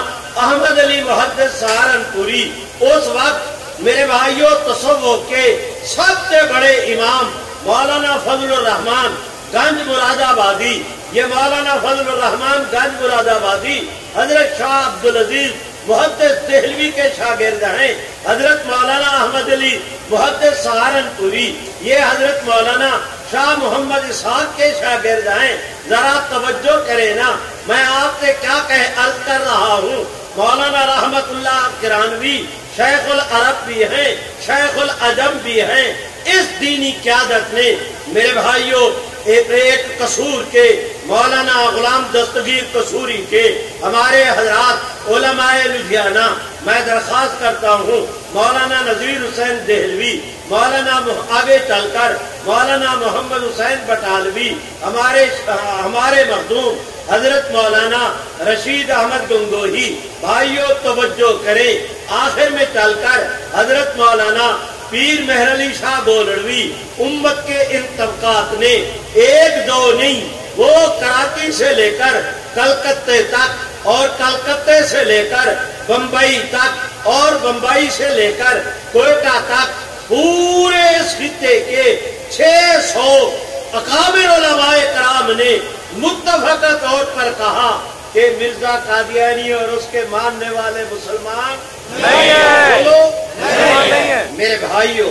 احمد علی محدث سہارنپوری، اس وقت میرے بھائیوں تصوف کے سب سے بڑے امام مولانا فضل الرحمان گنج مراد آبادی، یہ مولانا فضل الرحمان گنج مراد آبادی حضرت شاہ عبدالعزیز محدث دہلوی کے شاگرد ہیں، حضرت مولانا احمد علی محدث سہارنپوری یہ حضرت مولانا شاہ محمد اسحاق کے شاگرد ہیں۔ ذرا توجہ کریں نا، میں آپ سے کیا عرض کر رہا ہوں، مولانا رحمت اللہ کرانوی شیخ العرب بھی ہیں، شیخ العجم بھی ہیں۔ اس دینی قیادت نے میرے بھائیوں ایک قصور کے مولانا غلام دستگیر قصوری کے ہمارے حضرات علماء لدھیانہ، میں درخواست کرتا ہوں مولانا نذیر حسین دہلوی، مولانا آگے چل کر مولانا محمد حسین بٹالوی، ہمارے مخدوم حضرت مولانا رشید احمد گنگوہی، بھائیوں توجہ کریں، آخر میں چل کر حضرت مولانا پیر مہر علی شاہ گولڑوی، امت کے ان طبقات نے ایک دو نہیں، وہ کراچی سے لے کر کلکتے تک اور کلکتے سے لے کر بمبئی تک اور بمبئی سے لے کر کوئٹہ تک پورے اس خطے کے 600 اکابر علماء کرام نے متفقہ طور پر کہا کہ مرزا قادیانی اور اس کے ماننے والے مسلمان نہیں ہیں۔ میرے بھائیوں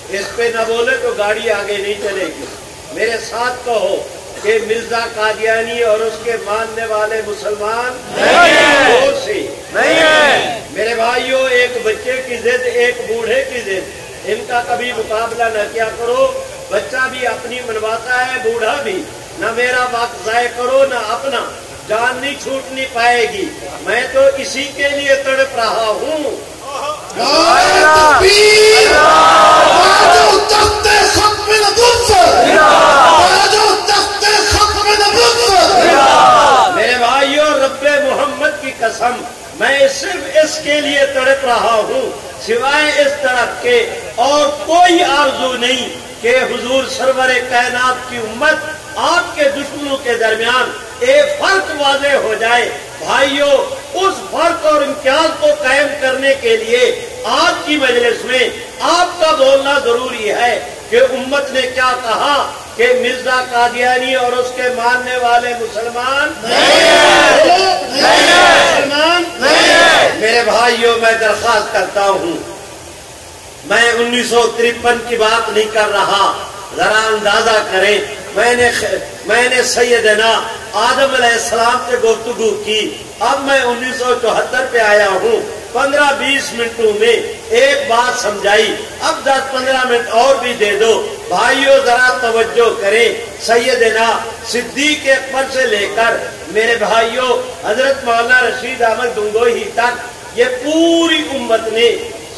اس پہ نہ بولے تو گاڑی آگے نہیں چلے گی، میرے ساتھ کہو کہ مرزا قادیانی اور اس کے ماننے والے مسلمان نہیں ہیں۔ میرے بھائیوں ایک بچے کی ضد، ایک بوڑھے کی ضد، ان کا کبھی مقابلہ نہ کیا کرو، بچہ بھی اپنی منواتا ہے، بوڑھا بھی، نہ میرا وقت ضائع کرو نہ اپنا، جان نہیں چھوٹنی پائے گی، میں تو اسی کے لیے تڑپ رہا ہوں۔ میرے بھائیوں رب محمد کی قسم میں صرف اس کے لیے تڑپ رہا ہوں، سوائے اس طرف کے اور کوئی آرزو نہیں کہ حضور سرور کائنات کی امت آپ کے دشمنوں کے درمیان ایک فرق واضح ہو جائے۔ بھائیوں اس فرق اور امتیاز کو قائم کرنے کے لیے آج کی مجلس میں آپ کا بولنا ضروری ہے کہ امت نے کیا کہا کہ مرزا قادیانی اور اس کے ماننے والے مسلمان میرے بھائیوں میں درخواست کرتا ہوں، میں 1953 کی بات نہیں کر رہا، ذرا اندازہ کریں، میں نے سیدنا آدم علیہ السلام سے گفتگو کی، اب میں 1974 پہ آیا ہوں، 15-20 منٹوں میں ایک بات سمجھائی، اب 10-15 منٹ اور بھی دے دو۔ بھائیوں ذرا توجہ کریں، سیدنا صدیق اکبر سے لے کر میرے بھائیوں حضرت مولانا رشید احمد گنگوہی تک یہ پوری امت نے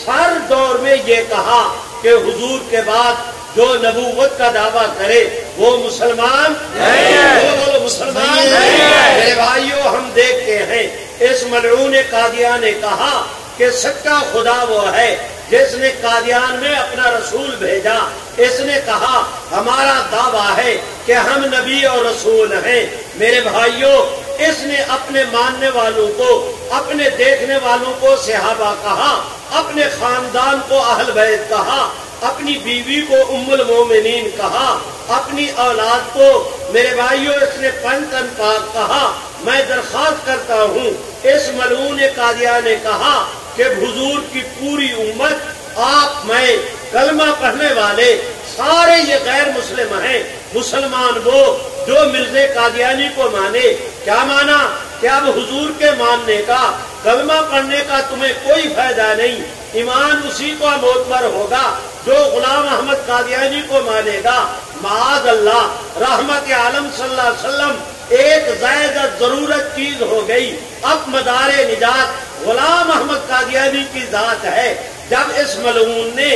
ہر دور میں یہ کہا کہ حضور کے بعد جو نبوت کا دعویٰ کرے وہ مسلمان نہیں ہے، مسلمان نہیں ہے۔ میرے بھائیوں ہم دیکھتے ہیں اس ملعون قادیان نے کہا کہ سچا خدا وہ ہے جس نے قادیان میں اپنا رسول بھیجا، اس نے کہا ہمارا دعویٰ ہے کہ ہم نبی اور رسول ہیں۔ میرے بھائیوں اس نے اپنے ماننے والوں کو، اپنے دیکھنے والوں کو صحابہ کہا، اپنے خاندان کو اہل بیت کہا، اپنی بیوی کو ام المومنین کہا، اپنی اولاد کو میرے بھائیوں اس نے پنتن پاک کہا۔ میں درخواست کرتا ہوں اس ملعون قادیان نے کہا کہ حضور کی پوری امت، آپ میں کلمہ پڑھنے والے سارے یہ غیر مسلم ہیں، مسلمان وہ جو مرزا قادیانی کو مانے۔ کیا مانا کہ اب حضور کے ماننے کا، کلمہ پڑھنے کا تمہیں کوئی فائدہ نہیں، ایمان اسی کو معتبر ہوگا جو غلام احمد قادیانی کو مانے گا۔ معاذ اللہ، رحمت عالم صلی اللہ علیہ وسلم ایک زائد ضرورت چیز ہو گئی، اب مدار نجات غلام احمد قادیانی کی ذات ہے۔ جب اس ملعون نے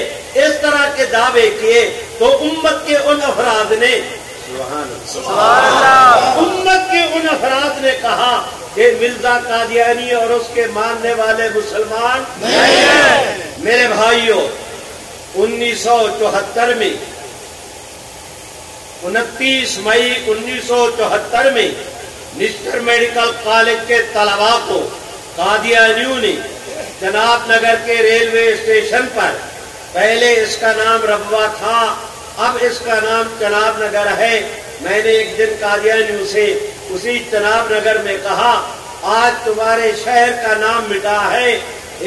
اس طرح کے دعوے کیے تو امت کے ان افراد نے سبحان اللہ۔ امت کے ان افراد نے کہا کہ مرزا قادیانی اور اس کے ماننے والے مسلمان نہیں ہیں۔ میرے بھائیوں، 1974 میں 29 مئی 1974 میں نشتر میڈیکل کالج کے طلباء کو قادیانیوں نے جناب نگر کے ریلوے اسٹیشن پر، پہلے اس کا نام ربوہ تھا، اب اس کا نام چناب نگر ہے، میں نے ایک دن قادیانیوں سے اسی چناب نگر میں کہا آج تمہارے شہر کا نام مٹا ہے،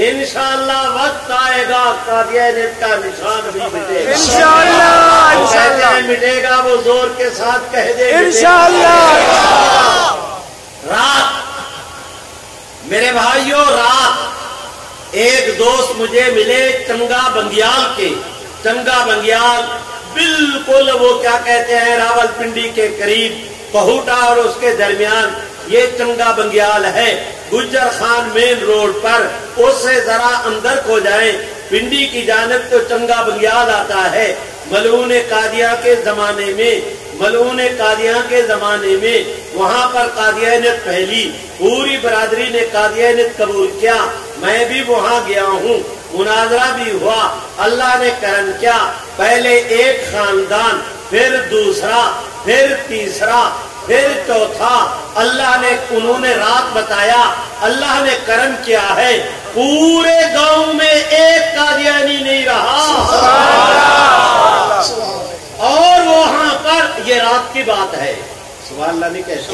انشاءاللہ وقت آئے گا قادیانیت کا نشان بھی مٹے گا، انشاءاللہ مٹے گا، وہ زور کے ساتھ کہہ دے انشاءاللہ۔ رات میرے بھائیوں، رات ایک دوست مجھے ملے چنگا بنگیال کے، چنگا بنگیال بالکل وہ کیا کہتے ہیں راول پنڈی کے قریب، پہوٹا اور اس کے درمیان یہ چنگا بنگیال ہے، گجر خان مین روڈ پر، اس سے ذرا اندر کو جائیں پنڈی کی جانب تو چنگا بنگیال آتا ہے۔ ملعون قادیاں کے زمانے میں، ملعون قادیاں کے زمانے میں وہاں پر قادیانیت پھیلی، پوری برادری نے قادیانیت قبول کیا، میں بھی وہاں گیا ہوں، مناظرہ بھی ہوا، اللہ نے کرم کیا، پہلے ایک خاندان، پھر دوسرا، پھر تیسرا، پھر چوتھا، اللہ نے انہوں نے رات بتایا، اللہ نے کرم کیا ہے، پورے گاؤں میں ایک قادیانی نہیں رہا، اور وہاں پر یہ رات کی بات ہے، سبحان اللہ نہیں کیسے،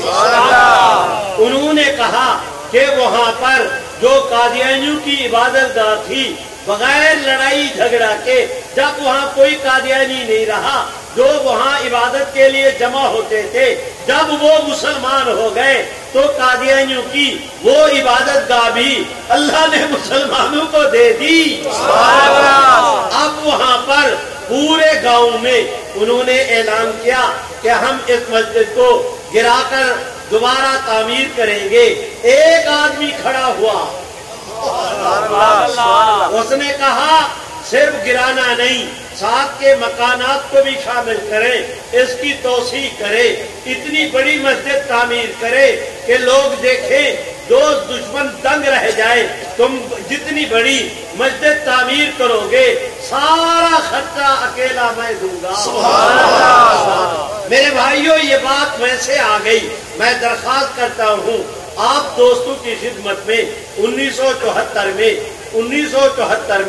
انہوں نے کہا کہ وہاں پر جو قادیانیوں کی عبادت گاہ تھی، بغیر لڑائی جھگڑا کے جب وہاں کوئی قادیانی نہیں رہا، جو وہاں عبادت کے لیے جمع ہوتے تھے، جب وہ مسلمان ہو گئے تو قادیانیوں کی وہ عبادت گاہ بھی اللہ نے مسلمانوں کو دے دی۔ اب وہاں پر پورے گاؤں میں انہوں نے اعلان کیا کہ ہم اس مسجد کو گرا کر دوبارہ تعمیر کریں گے۔ ایک آدمی کھڑا ہوا، اس نے کہا صرف گرانا نہیں، ساتھ کے مکانات کو بھی شامل کریں، اس کی توسیع کرے، اتنی بڑی مسجد تعمیر کرے کہ لوگ دیکھیں، دوست دشمن دنگ رہ جائے، تم جتنی بڑی مسجد تعمیر کرو گے سارا خرچہ اکیلا میں دوں گا۔ میرے بھائیوں، یہ بات میں سے آ گئی، میں درخواست کرتا ہوں آپ دوستوں کی خدمت میں 1974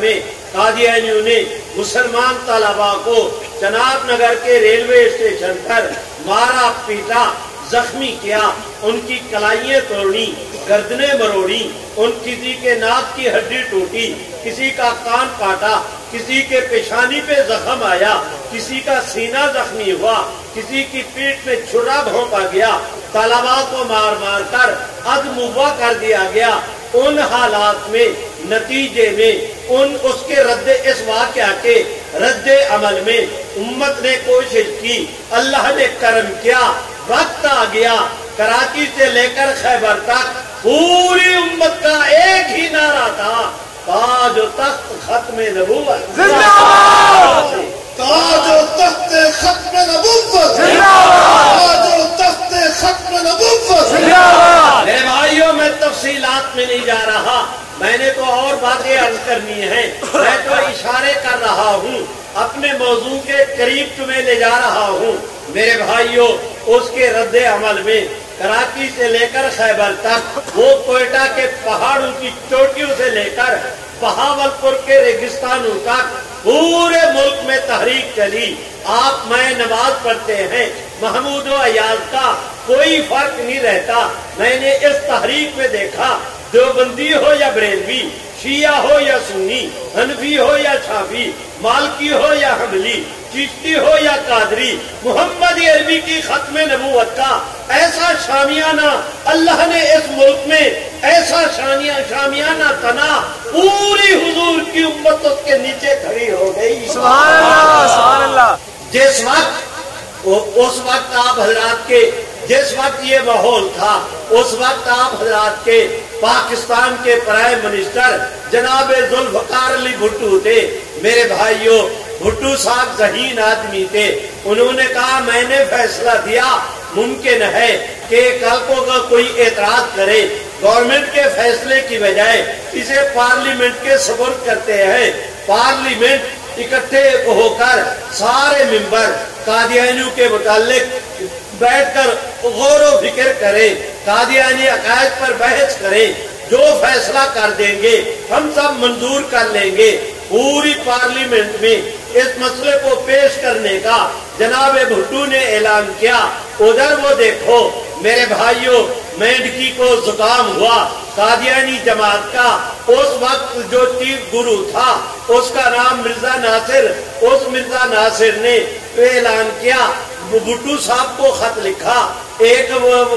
میں قادیانیوں نے مسلمان طلباء کو چناب نگر کے ریلوے اسٹیشن پر مارا پیٹا، زخمی کیا، ان کی کلائیاں توڑی، گردنیں مروڑی، ان کسی کے ناک کی ہڈی ٹوٹی، کسی کا کان کاٹا، کسی کے پیشانی پہ زخم آیا، کسی کا سینہ زخمی ہوا، کسی کی پیٹھ میں چھرا بھونپا گیا، طلباء کو مار مار کر ادمغوا کر دیا گیا۔ ان حالات میں نتیجے میں اس کے اس واقعہ کے رد عمل میں امت نے کوشش کی، اللہ نے کرم کیا، وقت آ گیا، کراچی سے لے کر خیبر تک پوری امت کا ایک ہی نعرہ تھا، تاج و تخت ختم نبوت، تاج و تخت ختم نبوت، تاج و تخت ختم نبوت۔ میرے بھائیوں، میں تفصیلات میں نہیں جا رہا، میں نے تو اور باتیں عرض کرنی ہیں، میں تو اشارے کر رہا ہوں، اپنے موضوع کے قریب تمہیں لے جا رہا ہوں۔ میرے بھائیوں، اس کے رد عمل میں کراچی سے لے کر خیبر تک، وہ کوئٹہ کے پہاڑوں کی چوٹیوں سے لے کر بہاولپور کے ریگستانوں تک پورے ملک میں تحریک چلی۔ آپ میں نماز پڑھتے ہیں، محمود و ایاز کا کوئی فرق نہیں رہتا، میں نے اس تحریک میں دیکھا، دیوبندی ہو یا بریلوی، شیعہ ہو یا سنی، حنفی ہو یا شافعی، مالکی ہو یا حنبلی، چشتی ہو یا قادری، محمد عربی کی ختم نبوت کا ایسا شامیانہ اللہ نے اس ملک میں ایسا شامیانہ تنا، پوری حضور کی امت اس کے نیچے کھڑی ہو گئی۔ سبحان اللہ، سبحان اللہ۔ جس وقت آپ حضرات کے جس وقت یہ ماحول تھا، اس وقت آپ حضرات کے پاکستان کے پرائم منسٹر جناب ذوالفقار علی بھٹو تھے۔ میرے بھائیوں، بھٹو صاحب ذہین آدمی تھے، انہوں نے کہا میں نے فیصلہ دیا، ممکن ہے کہ کل کو کوئی اعتراض کرے، گورنمنٹ کے فیصلے کی بجائے اسے پارلیمنٹ کے سپرد کرتے ہیں، پارلیمنٹ اکٹھے ہو کر سارے ممبر قادیانیوں کے متعلق بیٹھ کر غور و فکر کریں، قادیانی عقائد پر بحث کریں، جو فیصلہ کر دیں گے ہم سب منظور کر لیں گے۔ پوری پارلیمنٹ میں اس مسئلے کو پیش کرنے کا جناب بھٹو نے اعلان کیا۔ ادھر وہ دیکھو میرے بھائیوں، مینڈکی کو زکام ہوا، قادیانی جماعت کا اس وقت جو چیف گرو تھا اس کا نام مرزا ناصر، اس مرزا ناصر نے اعلان کیا، بھٹو صاحب کو خط لکھا، ایک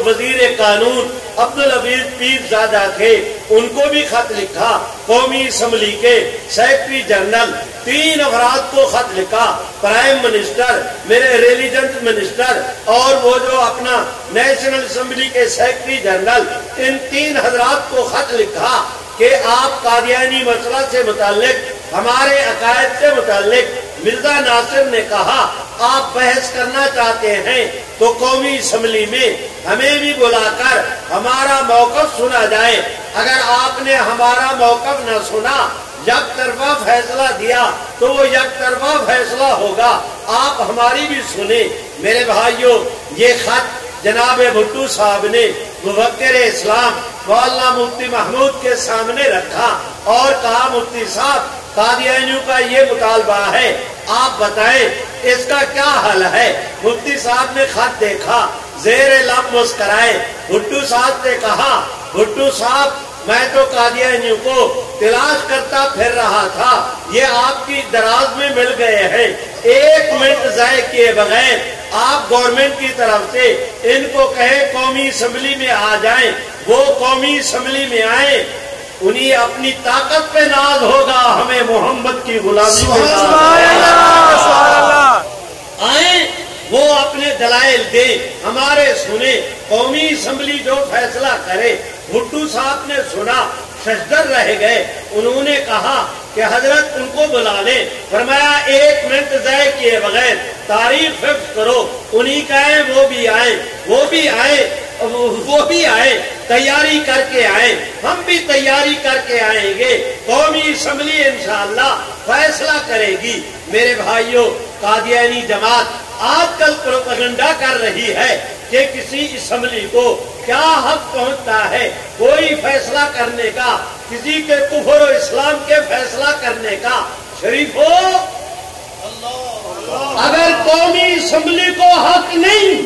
وزیر قانون عبدالعزیز پیرزادہ تھے، ان کو بھی خط لکھا، قومی اسمبلی کے سیکرٹری جنرل 3 افراد کو خط لکھا، پرائم منسٹر، میرے ریلیجنس منسٹر اور وہ جو اپنا نیشنل اسمبلی کے سیکرٹری جنرل، ان 3 حضرات کو خط لکھا کہ آپ قادیانی مسئلہ سے متعلق، ہمارے عقائد سے متعلق، مرزا ناصر نے کہا آپ بحث کرنا چاہتے ہیں تو قومی اسمبلی میں ہمیں بھی بلا کر ہمارا موقف سنا جائے، اگر آپ نے ہمارا موقف نہ سنا، یک طرفہ فیصلہ دیا تو وہ یک طرفہ فیصلہ ہوگا، آپ ہماری بھی سنیں۔ میرے بھائیوں، یہ خط جناب بھٹو صاحب نے مفکر اسلام مولانا مفتی محمود کے سامنے رکھا اور کہا مفتی صاحب قادیانیوں کا یہ مطالبہ ہے، آپ بتائیں اس کا کیا حل ہے۔ مفتی صاحب نے خط دیکھا، زیر لب مسکرائے، بھٹو صاحب نے کہا بھٹو صاحب میں تو قادیانیوں کو تلاش کرتا پھر رہا تھا، یہ آپ کی دراز میں مل گئے ہیں، 1 منٹ ضائع کیے بغیر آپ گورنمنٹ کی طرف سے ان کو کہیں قومی اسمبلی میں آ جائیں، وہ قومی اسمبلی میں آئیں، انہیں اپنی طاقت پہ ناز ہوگا، ہمیں محمد کی غلامی پہ ناز ہوگا، آئیں وہ اپنے دلائل دیں، ہمارے سنیں، قومی اسمبلی جو فیصلہ کرے۔ بھٹو صاحب نے سنا، ششدر رہ گئے، انہوں نے کہا کہ حضرت ان کو بلا لیں، فرمایا 1 منٹ ضائع کیے بغیر تاریخ فکس کرو، انہیں کہیں وہ بھی آئیں، وہ بھی آئیں، تیاری کر کے آئیں، ہم بھی تیاری کر کے آئیں گے، قومی اسمبلی انشاءاللہ فیصلہ کرے گی۔ میرے بھائیوں، قادیانی جماعت آج کل پروپیگنڈا کر رہی ہے کہ کسی اسمبلی کو کیا حق پہنچتا ہے کوئی فیصلہ کرنے کا، کسی کے کفر و اسلام کے فیصلہ کرنے کا۔ شریفو، اگر قومی اسمبلی کو حق نہیں،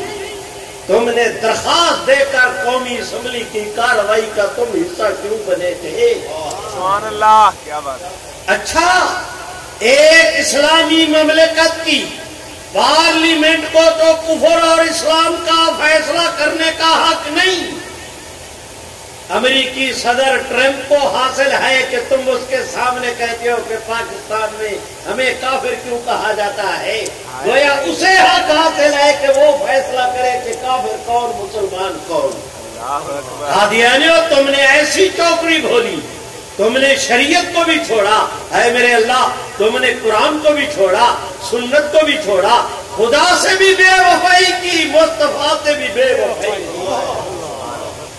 تم نے درخواست دے کر قومی اسمبلی کی کارروائی کا تم حصہ کیوں بنے تھے؟ سبحان اللہ، کیا بات ہے۔ اچھا، ایک اسلامی مملکت کی پارلیمنٹ کو تو کفر اور اسلام کا فیصلہ کرنے کا حق نہیں، امریکی صدر ٹرمپ کو حاصل ہے کہ تم اس کے سامنے کہتے ہو کہ پاکستان میں ہمیں کافر کیوں کہا جاتا ہے، گویا اسے حق حاصل ہے کہ وہ فیصلہ کرے کہ کافر کون مسلمان کون۔ قادیانیوں، تم نے ایسی چوکڑی کھولی، تم نے شریعت کو بھی چھوڑا، اے میرے اللہ، تم نے قرآن کو بھی چھوڑا، سنت کو بھی چھوڑا، خدا سے بھی بے وفائی کی، مصطفیٰ سے بھی بے وفائی کی،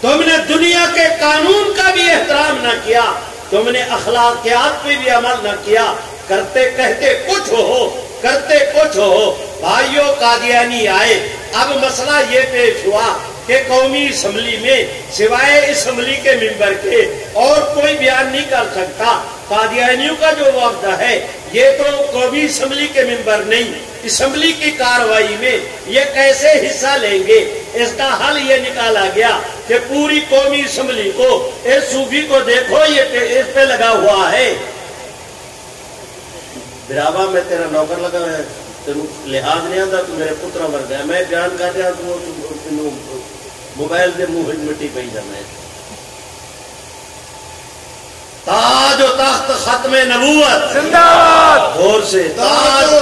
تم نے دنیا کے قانون کا بھی احترام نہ کیا، تم نے اخلاقیات پہ بھی عمل نہ کیا، کرتے کہتے کچھ ہو، کرتے کچھ ہو۔ بھائیوں، قادیانی آئے، اب مسئلہ یہ پیش ہوا کہ قومی اسمبلی میں سوائے اسمبلی کے ممبر کے اور کوئی بیان نہیں کر سکتا۔ قادیانیوں کا جو وفد ہے یہ تو قومی اسمبلی کے ممبر نہیں، اسمبلی کی کارروائی میں یہ کیسے حصہ لیں گے؟ اس کا حل یہ نکالا گیا کہ پوری قومی اسمبلی کو، اس صوفی کو دیکھو یہ اس پہ لگا ہوا ہے، براوا میں تیرا نوکر لگا ہے، تینوں لحاظ نہیں آتا، تو میرے پترا مر گیا، میں بیان کر رہا تو موبائل دے منہ مٹی پہ جانا ہے۔ تاج و تخت ختم نبوت زندہ باد، اور سے تاج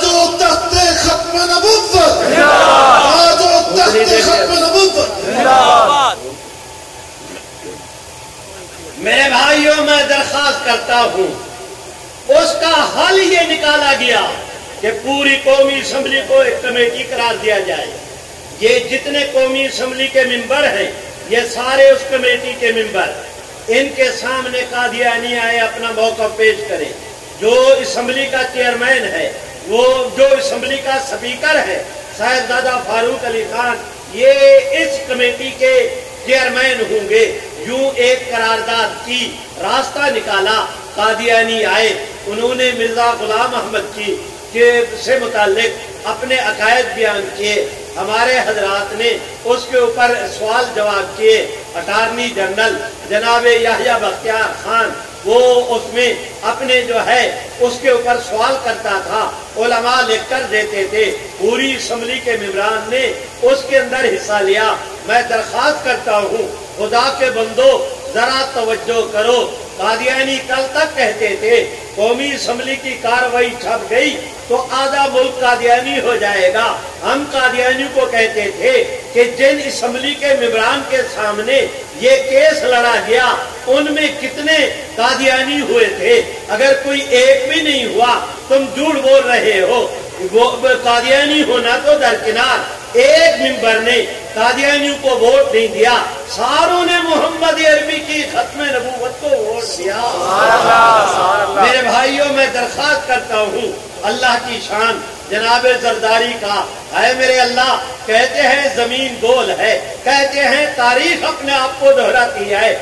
و تخت ختم نبوت، تاج و تخت ختم نبوت۔ زندہ باد۔ میرے بھائیوں، میں درخواست کرتا ہوں اس کا حل یہ نکالا گیا کہ پوری قومی اسمبلی کو ایک کمیٹی قرار دیا جائے. یہ جتنے قومی اسمبلی کے ممبر ہیں یہ سارے اس کمیٹی کے ممبر، ان کے سامنے قادیانی آئے اپنا موقف پیش کریں. جو اسمبلی کا چیئرمین ہے، وہ جو اسمبلی کا سپیکر ہے صاحبزادہ فاروق علی خان، یہ اس کمیٹی کے چیئرمین ہوں گے. یوں ایک قرارداد کی راستہ نکالا. قادیانی آئے، انہوں نے مرزا غلام احمد کی سے متعلق اپنے عقائد بیان کیے. ہمارے حضرات نے اس کے اوپر سوال جواب کیے. اٹارنی جنرل جناب یحییٰ بختیار خان وہ اس میں اپنے جو ہے اس کے اوپر سوال کرتا تھا، علماء لکھ کر دیتے تھے. پوری اسمبلی کے ممبران نے اس کے اندر حصہ لیا. میں درخواست کرتا ہوں خدا کے بندو ذرا توجہ کرو. قادیانی کل تک کہتے تھے قومی اسمبلی کی کاروائی چھپ گئی تو آدھا ملک قادیانی ہو جائے گا. ہم قادیانیوں کو کہتے تھے کہ جن اسمبلی کے ممبران کے سامنے یہ کیس لڑا گیا ان میں کتنے قادیانی ہوئے تھے؟ اگر کوئی ایک بھی نہیں ہوا تم جھوٹ بول رہے ہو. قادیانی ہونا تو درکنار، ایک ممبر نے قادیانیوں کو ووٹ نہیں دیا، ساروں نے محمد عربی کی ختم نبوت کو ووٹ دیا. میرے بھائیوں میں درخواست کرتا ہوں اللہ کی شان جناب زرداری کا، اے میرے اللہ، کہتے ہیں زمین گول ہے، کہتے ہیں تاریخ اپنے آپ کو دہراتی ہے.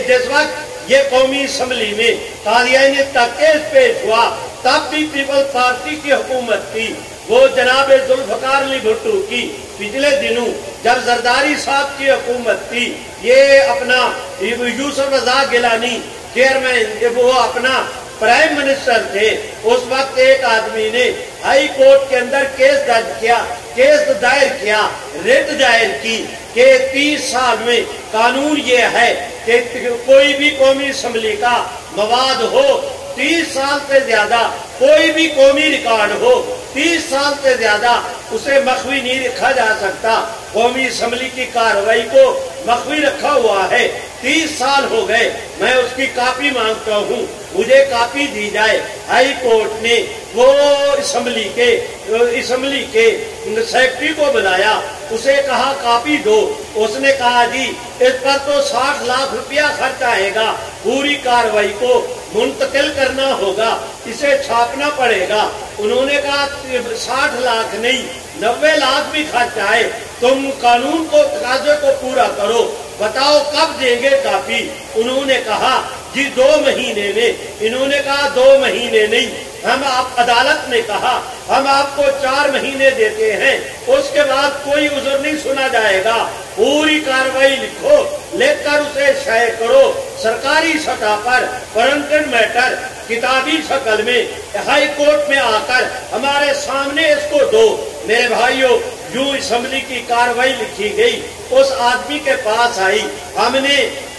جس وقت یہ قومی اسمبلی میں قادیانیت کا کیس پیش ہوا تب بھی پیپل پارٹی کی حکومت تھی. وہ جناب ذوالفقار علی بھٹو کی پچھلے دنوں جب زرداری صاحب کی حکومت تھی، یہ اپنا یوسف رضا گیلانی چیئرمین، وہ اپنا پرائم منسٹر تھے. اس وقت ایک آدمی نے ہائی کورٹ کے اندر کیس درج کیا، کیس دائر کیا، ریٹ دائر کی کہ 30 سال میں قانون یہ ہے کہ کوئی بھی قومی اسمبلی کا مواد ہو 30 سال سے زیادہ، کوئی بھی قومی ریکارڈ ہو 30 سال سے زیادہ اسے مخفی نہیں رکھا جا سکتا. قومی اسمبلی کی کارروائی کو مخفی رکھا ہوا ہے. 30 سال ہو گئے، میں اس کی کاپی مانگتا ہوں، مجھے کاپی دی جائے. ہائی کورٹ نے وہ اسمبلی کے سیکرٹری کو بلایا، اسے کہا کاپی دو. اس نے کہا جی اس پر تو 60 لاکھ روپیہ خرچ آئے گا، پوری کارروائی کو منتقل کرنا ہوگا، اسے چھاپنا پڑے گا. انہوں نے کہا 60 لاکھ نہیں 90 لاکھ بھی خرچ آئے، تم قانون کو تقاضے کو پورا کرو، بتاؤ کب دیں گے کاپی. انہوں نے کہا جی 2 مہینے میں. انہوں نے کہا 2 مہینے نہیں، ہم آپ عدالت نے کہا ہم آپ کو 4 مہینے دیتے ہیں، اس کے بعد کوئی عذر نہیں سنا جائے گا. پوری کاروائی لکھو، لکھ کر اسے شائع کرو سرکاری سطح پر، پرنٹڈ میٹر کتابی شکل میں ہائی کورٹ میں آ کر ہمارے سامنے اس کو دو. میرے بھائیوں، یوں اسمبلی کی کاروائی لکھی گئی، اس آدمی کے پاس آئی،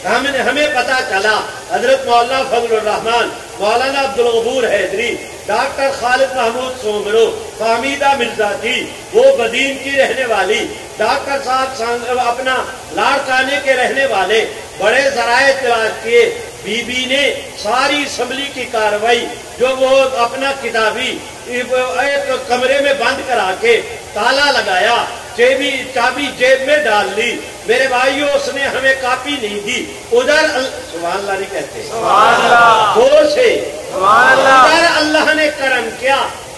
ہمیں پتا چلا حضرت مولانا فضل الرحمان، مولانا عبدالغفور حیدری، ڈاکٹر خالد محمود سومرو، فہمیدہ مرزا تھی، وہ بدین کی رہنے والی، ڈاکٹر صاحب اپنا لاڑکانے کے رہنے والے، بڑے ذرائع تلاش کیے. بی بی نے ساری اسمبلی کی کاروائی جو وہ اپنا کتابی ایک کمرے میں بند کرا کے تالا لگایا، چابی جیب میں ڈال لی. میرے بھائیوں، اس نے ہمیں کاپی نہیں دی. ادھر سبحان اللہ نہیں کہتے، سبحان اللہ، دور سے ادھر اللہ نے کرم کیا،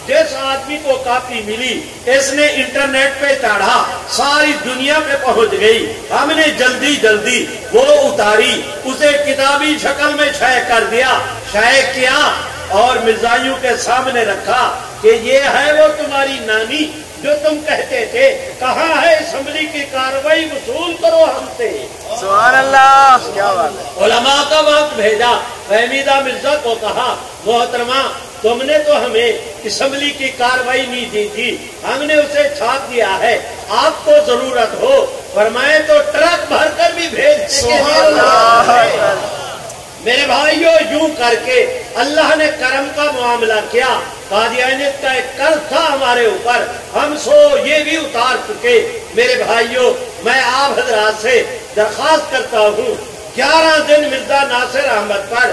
جس آدمی کو کاپی ملی اس نے انٹرنیٹ پہ چڑھا، ساری دنیا پہ پہنچ گئی. ہم نے جلدی وہ اتاری، اسے کتابی شکل میں شائع کر دیا، شائع کیا اور مرزائیوں کے سامنے رکھا کہ یہ ہے وہ تمہاری نانی جو تم کہتے تھے. کہاں ہے اسمبلی کی کاروائی، وصول کرو ہم سے. سبحان اللہ، کیا بات ہے. علماء کا وقت بھیجا، فہمیدہ مرزا کو کہا محترمہ تم نے تو ہمیں اسمبلی کی کاروائی نہیں دی تھی، ہم نے اسے چھاپ دیا ہے، آپ کو ضرورت ہو فرمائے تو ٹرک بھر کر بھی بھیج دیں. میرے بھائیوں، یوں کر کے اللہ نے کرم کا معاملہ کیا. قادیانیت کا ایک قرض تھا ہمارے اوپر، ہم یہ بھی اتار چکے. میرے بھائیوں، میں آپ حضرات سے درخواست کرتا ہوں 11 دن مرزا ناصر احمد پر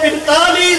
45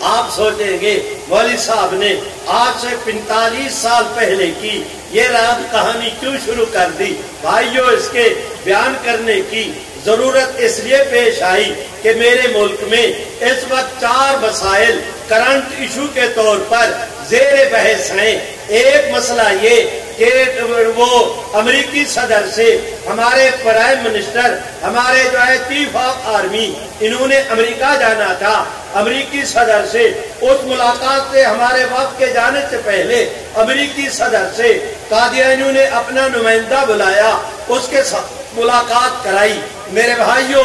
آپ سوچیں گے مولوی صاحب نے آج سے 45 سال پہلے کی یہ رات کہانی کیوں شروع کر دی؟ بھائیو، اس کے بیان کرنے کی ضرورت اس لیے پیش آئی کہ میرے ملک میں اس وقت 4 مسائل کرنٹ ایشو کے طور پر زیر بحث ہیں۔ ایک مسئلہ یہ کہ وہ امریکی صدر سے ہمارے پرائم منسٹر، ہمارے جو ہے چیف آف آرمی، انہوں نے امریکہ جانا تھا۔ امریکی صدر سے اس ملاقات سے ہمارے وفد کے جانے سے پہلے امریکی صدر سے قادیانیوں نے اپنا نمائندہ بلایا، اس کے ساتھ ملاقات کرائی۔ میرے بھائیوں،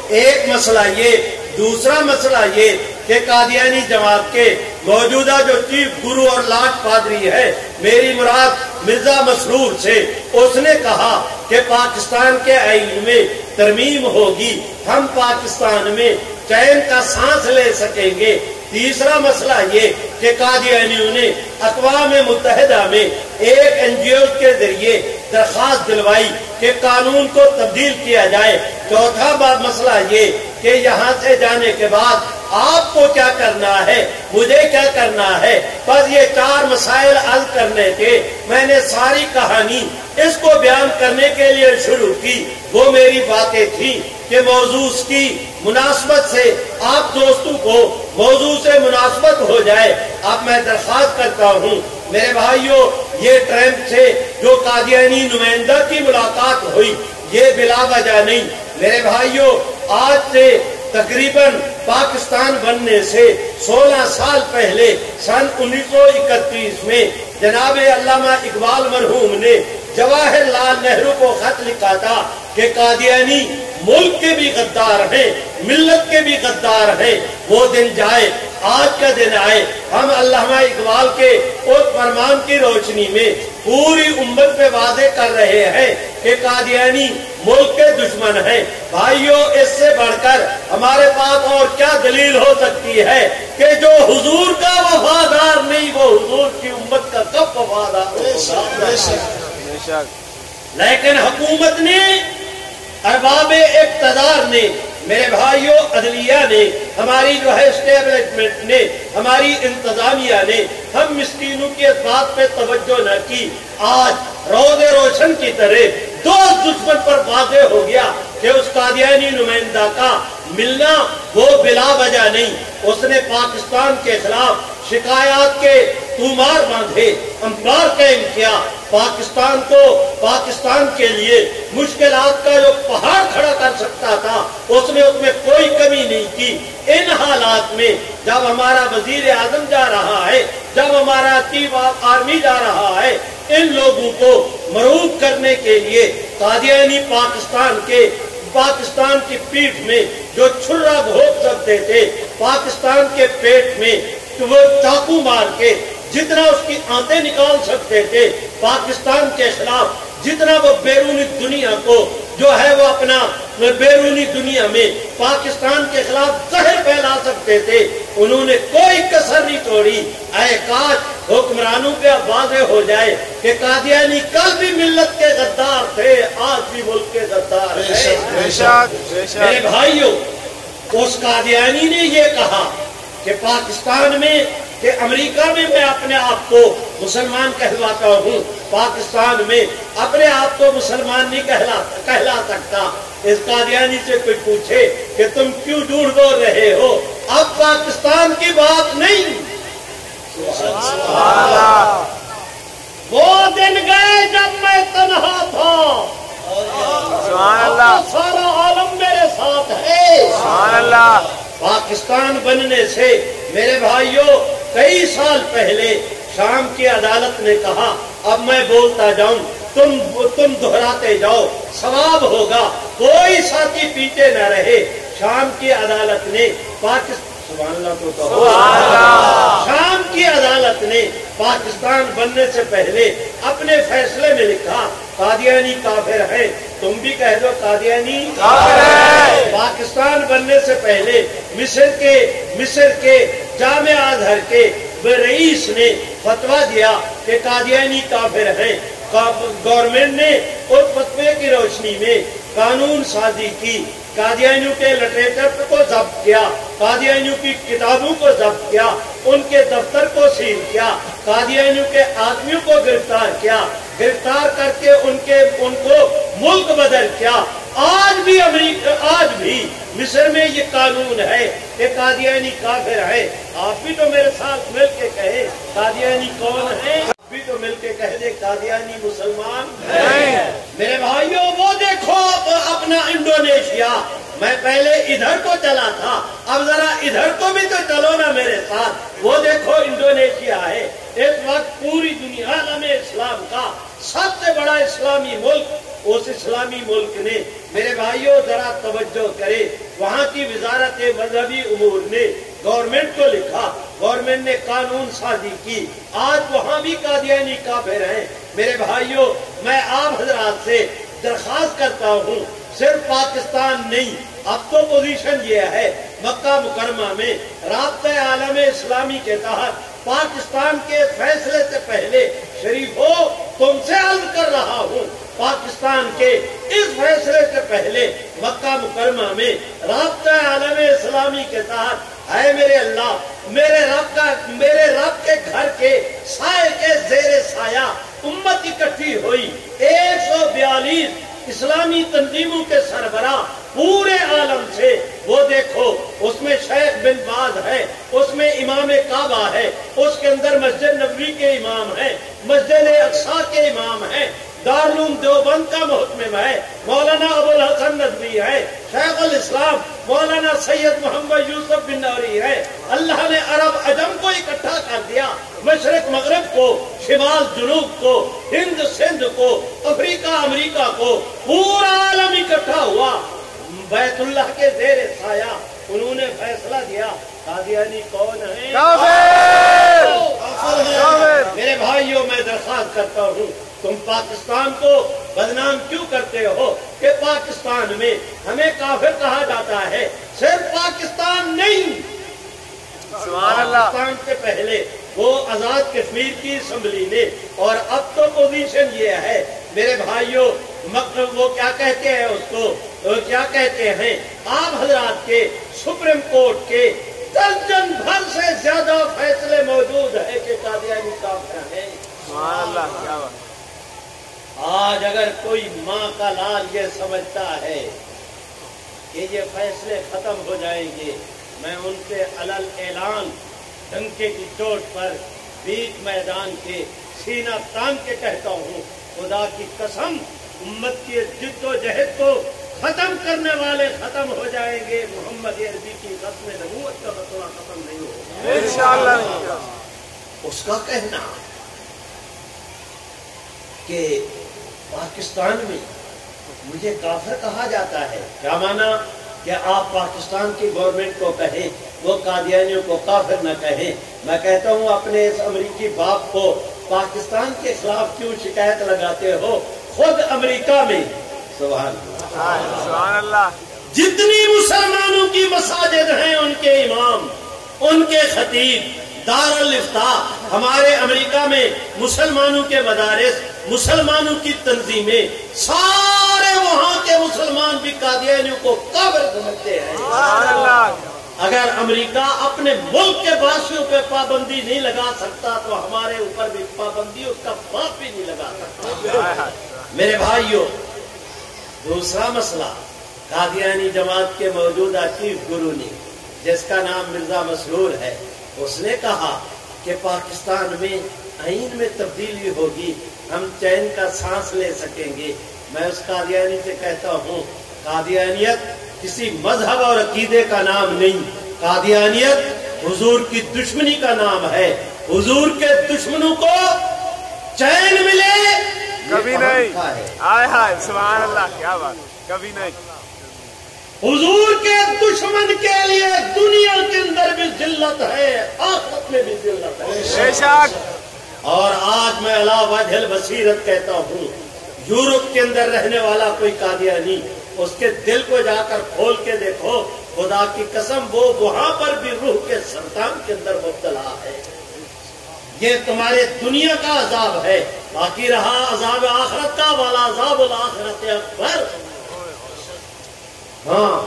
ایک مسئلہ یہ، دوسرا مسئلہ یہ کہ قادیانی جماعت کے موجودہ جو چیف گرو اور لاٹ پادری ہے، میری مراد مرزا مسرور سے، اس نے کہا کہ پاکستان کے آئین میں ترمیم ہوگی، ہم پاکستان میں چین کا سانس لے سکیں گے۔ تیسرا مسئلہ یہ کہ قادیانیوں نے اقوام متحدہ میں ایک NGO کے ذریعے درخواست دلوائی کہ قانون کو تبدیل کیا جائے۔ چوتھا مسئلہ یہ کہ یہاں سے جانے کے بعد آپ کو کیا کرنا ہے، مجھے کیا کرنا ہے۔ بس یہ 4 مسائل حل کرنے تھے۔ میں نے ساری کہانی اس کو بیان کرنے کے لیے شروع کی۔ وہ میری باتیں تھیں کہ موضوع کی مناسبت سے آپ دوستوں کو موضوع سے مناسبت ہو جائے۔ اب میں درخواست کرتا ہوں میرے بھائیوں، یہ ٹرمپ سے جو قادیانی نمائندہ کی ملاقات ہوئی، یہ بلا وجہ نہیں۔ میرے بھائیوں، آج سے تقریباً پاکستان بننے سے 16 سال پہلے سن 1931 میں جناب علامہ اقبال مرحوم نے جواہر لال نہرو کو خط لکھا تھا کہ قادیانی ملک کے بھی غدار ہیں، ملت کے بھی غدار ہیں۔ وہ دن جائے، آج کا دن آئے، ہم علامہ اقبال کے اس فرمان کی روشنی میں پوری امت پہ واضح کر رہے ہیں کہ قادیانی ملک کے دشمن ہیں۔ بھائیوں، اس سے بڑھ کر ہمارے پاس اور کیا دلیل ہو سکتی ہے کہ جو حضور کا وفادار نہیں، وہ حضور کی امت کا کب وفادار ہوگا؟ لیکن حکومت نے، ارباب اقتدار نے، میرے بھائیوں، عدلیہ نے، ہماری جو ہے اسٹیبلشمنٹ نے، ہماری انتظامیہ نے، ہم مسکینوں کی اس بات پہ توجہ نہ کی۔ آج روز روشن کی طرح دوست دشمن پر واضح ہو گیا کہ اس قادیانی نمائندہ کا ملنا وہ بلا وجہ نہیں۔ اس نے پاکستان کے خلاف شکایات کے تومار باندھے، انبار قائم کیا، پاکستان کو، پاکستان کے لیے مشکلات کا جو پہاڑ کھڑا کر سکتا تھا، اس نے اس میں کوئی کمی نہیں کی۔ ان حالات میں جب ہمارا وزیر اعظم جا رہا ہے، جب ہمارا چیف آف آرمی جا رہا ہے، ان لوگوں کو مرعوب کرنے کے لیے قادیانی پاکستان کی پیٹھ میں جو چھرا گھونپ سکتے تھے، پاکستان کے پیٹ میں وہ چاقو مار کے جتنا اس کی آنتیں نکال سکتے تھے، پاکستان کے خلاف جتنا وہ بیرونی دنیا کو جو ہے وہ اپنا بیرونی دنیا میں پاکستان کے خلاف زہر پھیلا سکتے تھے، انہوں نے کوئی کسر نہیں چھوڑی۔ اے کاش حکمرانوں پہ واضح ہو جائے کہ قادیانی کل بھی ملت کے غدار تھے، آج بھی ملک کے غدار ہیں۔ میرے بھائیوں، اس قادیانی نے یہ کہا کہ پاکستان میں، کہ امریکہ میں میں اپنے آپ کو مسلمان کہلواتا ہوں، پاکستان میں اپنے آپ کو مسلمان نہیں کہلا سکتا۔ اس قادیانی سے کوئی پوچھے کہ تم کیوں جھوٹ بول رہے ہو، اب پاکستان کی بات نہیں۔ وہ دن گئے جب میں تنہا تھا، سارا عالم میرے ساتھ ہے۔ پاکستان بننے سے میرے بھائیوں کئی سال پہلے شام کی عدالت نے کہا اب میں بولتا جاؤں، تم دہراتے جاؤ، ثواب ہوگا، کوئی ساتھی پیچھے نہ رہے۔ شام کی عدالت نے شام کی عدالت نے پاکستان بننے سے پہلے اپنے فیصلے میں لکھا قادیانی کافر ہیں، تم بھی کہہ دو قادیانی کافر ہے۔ پاکستان بننے سے پہلے مصر کے جامع ازہر کے رئیس نے فتویٰ دیا کہ قادیانی کافر ہیں۔ گورنمنٹ نے اس فتوے کی روشنی میں قانون سازی کی، قادیانیوں کے لٹریچر کو ضبط کیا، قادیانیوں کی کتابوں کو ضبط کیا، ان کے دفتر کو سیل کیا، قادیانیوں کے آدمیوں کو گرفتار کیا، گرفتار کر کے ان کو ملک بدل کیا۔ آج بھی مصر میں یہ قانون ہے کہ قادیانی کافر ہے۔ آپ بھی تو میرے ساتھ مل کے کہے قادیانی کون ہے؟ آپ بھی تو مل کے کہہ دے قادیانی مسلمان ہے۔ میرے بھائیوں وہ دیکھو اپنا انڈونیشیا، میں پہلے ادھر کو چلا تھا، اب ذرا ادھر کو بھی تو چلو نا میرے ساتھ۔ وہ دیکھو انڈونیشیا ہے، اس وقت پوری دنیا عالم اسلام کا سب سے بڑا اسلامی ملک۔ اس اسلامی ملک نے میرے بھائیوں ذرا توجہ کرے، وہاں کی وزارت مذہبی امور نے گورنمنٹ کو لکھا، گورنمنٹ نے قانون سازی کی، آج وہاں بھی قادیانی کافر ہیں۔ میرے بھائیوں میں آپ حضرات سے درخواست کرتا ہوں، صرف پاکستان نہیں، اب تو پوزیشن یہ ہے مکہ مکرمہ میں رابطہ عالم اسلامی کے تحت پاکستان کے فیصلے سے پہلے شریفوں تم سے عرض کر رہا ہوں، پاکستان کے اس فیصلے سے پہلے مکہ مکرمہ میں رابطہ عالم اسلامی کے تحت اے میرے اللہ، میرے رب کے گھر کے سائے کے زیر سایہ امت اکٹھی ہوئی، 142 اسلامی تنظیموں کے سربراہ پورے عالم سے۔ وہ دیکھو اس میں شیخ بن باز ہے، اس میں امام کعبہ ہے، اس کے اندر مسجد نبوی کے امام ہیں، مسجد اقصی کے امام ہیں، دارالعلوم دیوبند کا محتمم ہے، مولانا ابو الحسن ندوی ہے، شیخ الاسلام مولانا سید محمد یوسف بن نوری ہے۔ اللہ نے عرب عجم کو اکٹھا کر دیا، مشرق مغرب کو، شمال جنوب کو، ہند سندھ کو، افریقہ امریکہ کو، پورا عالم اکٹھا ہوا بیت اللہ کے زیر سایہ۔ انہوں نے فیصلہ دیا قادیانی کون ہے؟ میرے بھائیوں میں درخواست کرتا ہوں، تم پاکستان کو بدنام کیوں کرتے ہو کہ پاکستان میں ہمیں کافر کہا جاتا ہے؟ صرف پاکستان نہیں، پاکستان سے پہلے وہ آزاد کشمیر کی اسمبلی نے، اور اب تو پوزیشن یہ ہے میرے بھائیوں، وہ کیا کہتے ہیں اس کو، کیا کہتے ہیں آپ حضرات کے سپریم کورٹ کے درجن بھر سے زیادہ فیصلے موجود ہے کہ قادیانی کافر ہیں۔ آج اگر کوئی ماں کا لال یہ سمجھتا ہے کہ یہ فیصلے ختم ہو جائیں گے، میں ان سے علل اعلان ڈنکے کی چوٹ پر بیچ میدان کے سینہ تان کے کہتا ہوں، خدا کی قسم امت کی جد و جہد کو ختم کرنے والے ختم ہو جائیں گے، محمد عربی کی ختم نبوت کا مسئلہ ختم نہیں ہوگا انشاءاللہ۔ اس کا کہنا کہ پاکستان میں مجھے کافر کہا جاتا ہے، کیا مانا کہ آپ پاکستان کی گورنمنٹ کو کہیں وہ قادیانیوں کو کافر نہ کہیں؟ میں کہتا ہوں اپنے اس امریکی باپ کو پاکستان کے خلاف کیوں شکایت لگاتے ہو؟ خود امریکہ میں سبحان اللہ جتنی مسلمانوں کی مساجد ہیں، ان کے امام، ان کے خطیب، دارالافتاء، ہمارے امریکہ میں مسلمانوں کے مدارس، مسلمانوں کی تنظیمیں، سارے وہاں کے مسلمان بھی قادیانیوں کو کافر سمجھتے ہیں۔ اگر امریکہ اپنے ملک کے باشیوں پہ پابندی نہیں لگا سکتا تو ہمارے اوپر بھی پابندی اس کا باپ بھی نہیں لگا سکتا۔ میرے بھائیوں، دوسرا مسئلہ، قادیانی جماعت کے موجودہ چیف گرو نے، جس کا نام مرزا مسرور ہے، اس نے کہا کہ پاکستان میں آئین میں تبدیلی ہوگی، ہم چین کا سانس لے سکیں گے۔ میں اس قادیانی سے کہتا ہوں، قادیانیت کسی مذہب اور عقیدے کا نام نہیں، قادیانیت حضور کی دشمنی کا نام ہے۔ حضور کے دشمنوں کو چین ملے کبھی نہیں، ہائے ہائے سبحان اللہ، کیا بات، کبھی نہیں۔ حضور کے دشمن کے لیے دنیا کے اندر بھی ذلت ہے، آخرت میں بھی ذلت ہے بے شک۔ اور آج میں علی وجہ البصیرت کہتا ہوں، یورپ کے اندر رہنے والا کوئی قادیانی، اس کے دل کو جا کر کھول کے دیکھو، خدا کی قسم وہ وہاں پر بھی روح کے سرطان کے اندر مبتلا ہے۔ یہ تمہارے دنیا کا عذاب ہے، باقی رہا عذاب آخرت کا، والا عذاب الآخرت اکبر۔ ہاں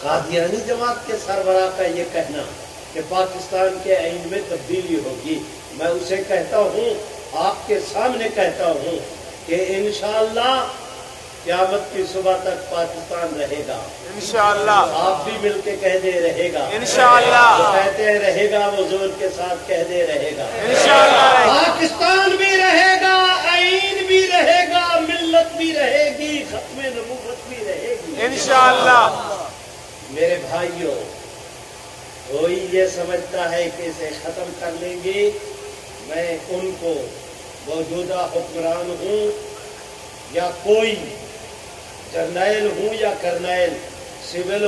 قادیانی جماعت کے سربراہ کا یہ کہنا کہ پاکستان کے آئین میں تبدیلی ہوگی، میں اسے کہتا ہوں، آپ کے سامنے کہتا ہوں کہ انشاءاللہ قیامت کی صبح تک پاکستان رہے گا انشاءاللہ، آپ بھی مل کے کہہ دے رہے گا انشاءاللہ، وہ کہتے رہے گا، وہ زور کے ساتھ کہہ دے رہے گا انشاءاللہ، پاکستان بھی رہے گا، آئین بھی رہے گا، ملت بھی رہے گی، ختم نبوت بھی رہے گی انشاءاللہ۔ میرے بھائیوں، کوئی یہ سمجھتا ہے کہ اسے ختم کر لیں گے، میں ان کو موجودہ حکمران ہوں یا کوئی جرنیل ہوں یا کرنیل، سول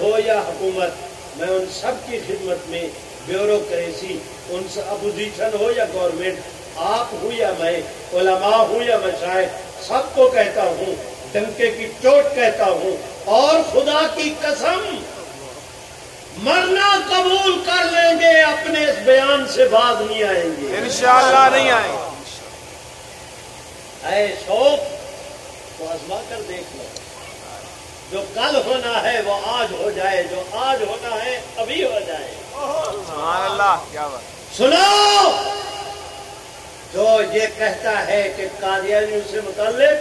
ہو یا حکومت، میں ان سب کی خدمت میں بیوروکریسی، ان سے اپوزیشن ہو یا گورنمنٹ، آپ ہوں یا میں، علماء ہوں یا مشائخ، سب کو کہتا ہوں، ڈنکے کی چوٹ کہتا ہوں، اور خدا کی قسم مرنا قبول کر لیں گے، اپنے اس بیان سے باز نہیں آئیں گے انشاءاللہ نہیں آئیں گے۔ اے شوق تو آزما کر دیکھ لو، جو کل ہونا ہے وہ آج ہو جائے، جو آج ہونا ہے ابھی ہو جائے۔ سبحان اللہ، کیا بات۔ سنو، جو یہ کہتا ہے کہ قادیانیوں سے متعلق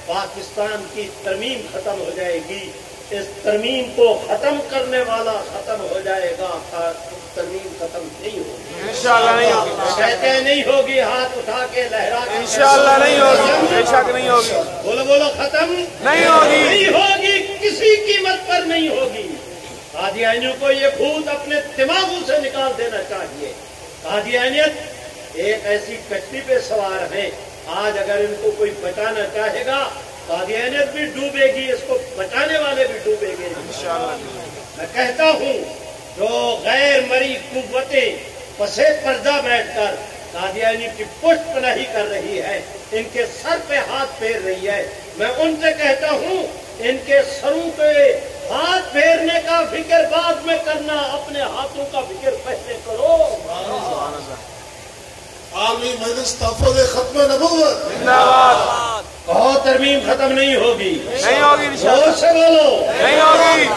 پاکستان کی ترمیم ختم ہو جائے گی، اس ترمیم کو ختم کرنے والا ختم ہو جائے گا، ترمیم ختم نہیں ہوگی انشاءاللہ نہیں ہوگی، کہتے ہیں نہیں ہوگی، ہاتھ اٹھا کے لہرا کے انشاءاللہ نہیں ہوگی، بے شک نہیں ہوگی، بولو بولو، ختم نہیں ہوگی، نہیں ہوگی، کسی قیمت پر نہیں ہوگی۔ قادیانیوں کو یہ بھوت اپنے دماغوں سے نکال دینا چاہیے۔ قادیانیت ایک ایسی کشتی پہ سوار ہے، آج اگر ان کو کوئی بچانا چاہے گا، قادیانیت بھی ڈوبے گی، اس کو بچانے والے بھی ڈوبے گے انشاءاللہ۔ میں کہتا ہوں، جو غیر مری قوتیں پسے پردہ بیٹھ کر قادیانی کی پشت پناہی کر رہی ہے، ان کے سر پہ ہاتھ پھیر رہی ہے، میں ان سے کہتا ہوں ان کے سروں پہ ہاتھ پھیرنے کا فکر بعد میں کرنا، اپنے ہاتھوں کا فکر پہلے کرو۔ عالمی مجلس تحفظ ختم نبوت زندہ باد، کہو ترمیم ختم نہیں ہوگی، نہیں ہوگی انشاءاللہ، زور سے بولو، نہیں ہوگی۔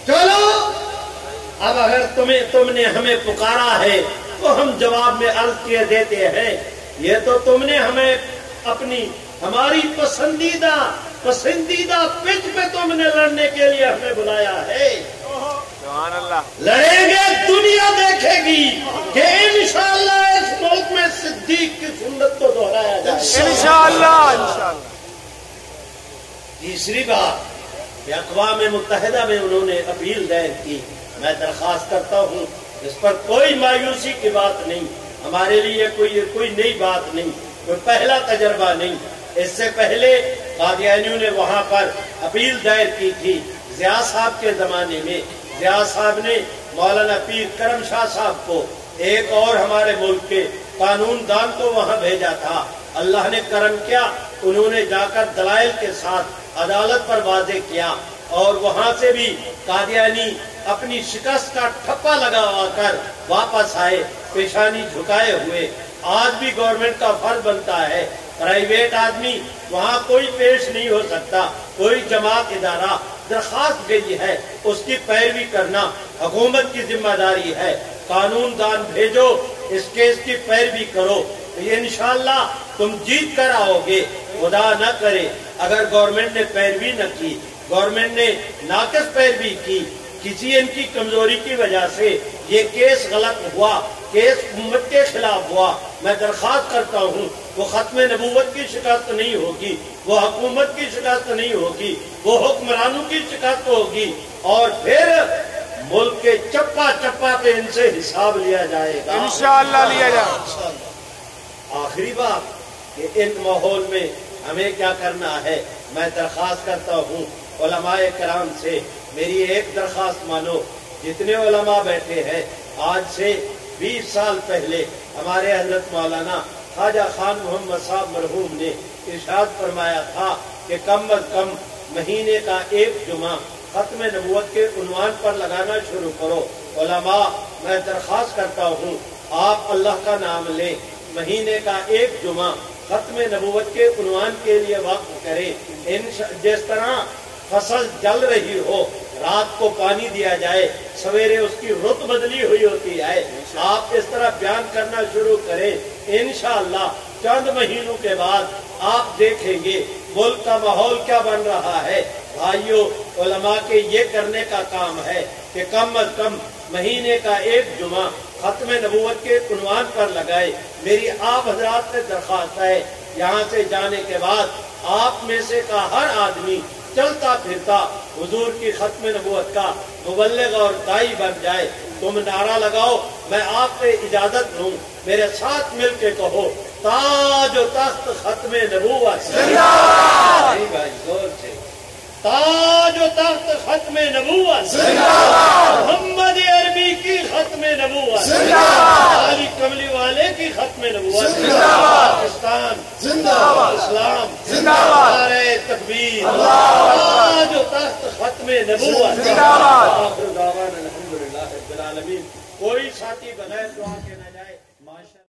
چلو اب اگر تم نے ہمیں پکارا ہے تو ہم جواب میں عرض کیے دیتے ہیں، یہ تو تم نے ہمیں ہماری پسندیدہ پچ پہ تم نے لڑنے کے لیے ہمیں بلایا ہے، سبحان اللہ، لڑیں گے، دنیا دیکھے گی کہ انشاءاللہ اس ملک میں صدیق کی سنت کو دہرایا جائے۔ انشاءاللہ، انشاءاللہ۔ تیسری بات، اقوام متحدہ میں انہوں نے اپیل دائر کی، میں درخواست کرتا ہوں، اس پر کوئی مایوسی کی بات نہیں، ہمارے لیے کوئی نئی بات نہیں، کوئی پہلا تجربہ نہیں۔ اس سے پہلے قادیانیوں نے وہاں پر اپیل دائر کی تھی، ضیاء صاحب کے زمانے میں ضیاء صاحب نے مولانا پیر کرم شاہ صاحب کو، ایک اور ہمارے ملک کے قانون دان کو وہاں بھیجا تھا، اللہ نے کرم کیا، انہوں نے جا کر دلائل کے ساتھ عدالت پر واضح کیا، اور وہاں سے بھی قادیانی اپنی شکست کا ٹھپا لگا کر واپس آئے، پیشانی جھکائے ہوئے۔ آج بھی گورنمنٹ کا فرض بنتا ہے، پرائیویٹ آدمی وہاں کوئی پیش نہیں ہو سکتا، کوئی جماعت ادارہ درخواست گئی ہے اس کی پیروی کرنا حکومت کی ذمہ داری ہے، قانون دان بھیجو، اس کیس کی پیروی کرو، یہ انشاءاللہ تم جیت کر آؤ گے۔ خدا نہ کرے اگر گورنمنٹ نے پیروی نہ کی، گورنمنٹ نے ناقص پیروی کی، کسی ان کی کمزوری کی وجہ سے یہ کیس غلط ہوا، کیس امت کے خلاف ہوا، میں درخواست کرتا ہوں وہ ختم نبوت کی شکست نہیں ہوگی، وہ حکومت کی شکست نہیں ہوگی، وہ حکمرانوں کی شکست ہوگی، اور پھر ملک کے چپا چپا پہ ان سے حساب لیا جائے گا انشاءاللہ لیا جائے۔ آخری بات کہ ان ماحول میں ہمیں کیا کرنا ہے، میں درخواست کرتا ہوں علماء کرام سے، میری ایک درخواست مانو، جتنے علماء بیٹھے ہیں، آج سے 20 سال پہلے ہمارے حضرت مولانا خواجہ خان محمد صاحب مرحوم نے ارشاد فرمایا تھا کہ کم از کم مہینے کا ایک جمعہ ختم نبوت کے عنوان پر لگانا شروع کرو۔ علماء میں درخواست کرتا ہوں آپ اللہ کا نام لیں، مہینے کا ایک جمعہ ختم نبوت کے عنوان کے لیے وقف کریں، جس طرح فصل جل رہی ہو، رات کو پانی دیا جائے، سویرے اس کی رت بدلی ہوئی ہوتی ہے، آپ اس طرح بیان کرنا شروع کریں، انشاءاللہ چند مہینوں کے بعد آپ دیکھیں گے ملک کا ماحول کیا بن رہا ہے۔ بھائیوں، علماء کے یہ کرنے کا کام ہے کہ کم از کم مہینے کا ایک جمعہ ختم نبوت کے عنوان پر لگائے۔ میری آپ حضرات سے درخواست ہے، یہاں سے جانے کے بعد آپ میں سے کا ہر آدمی چلتا پھرتا حضور کی ختم نبوت کا مبلغ اور دائی بن جائے۔ تم نعرہ لگاؤ، میں آپ سے اجازت لوں، میرے ساتھ مل کے کہو، تاج و تخت ختم نبوت، نہیں بھائی زور سے، تاج و تخت ختم نبوت، محمد عربی کی ختم نبوت، علی کملی والے کی ختم نبوت، پاکستان اسلام، نعرہ تکبیر، تاج و تخت ختم نبوت، آخر دعوانا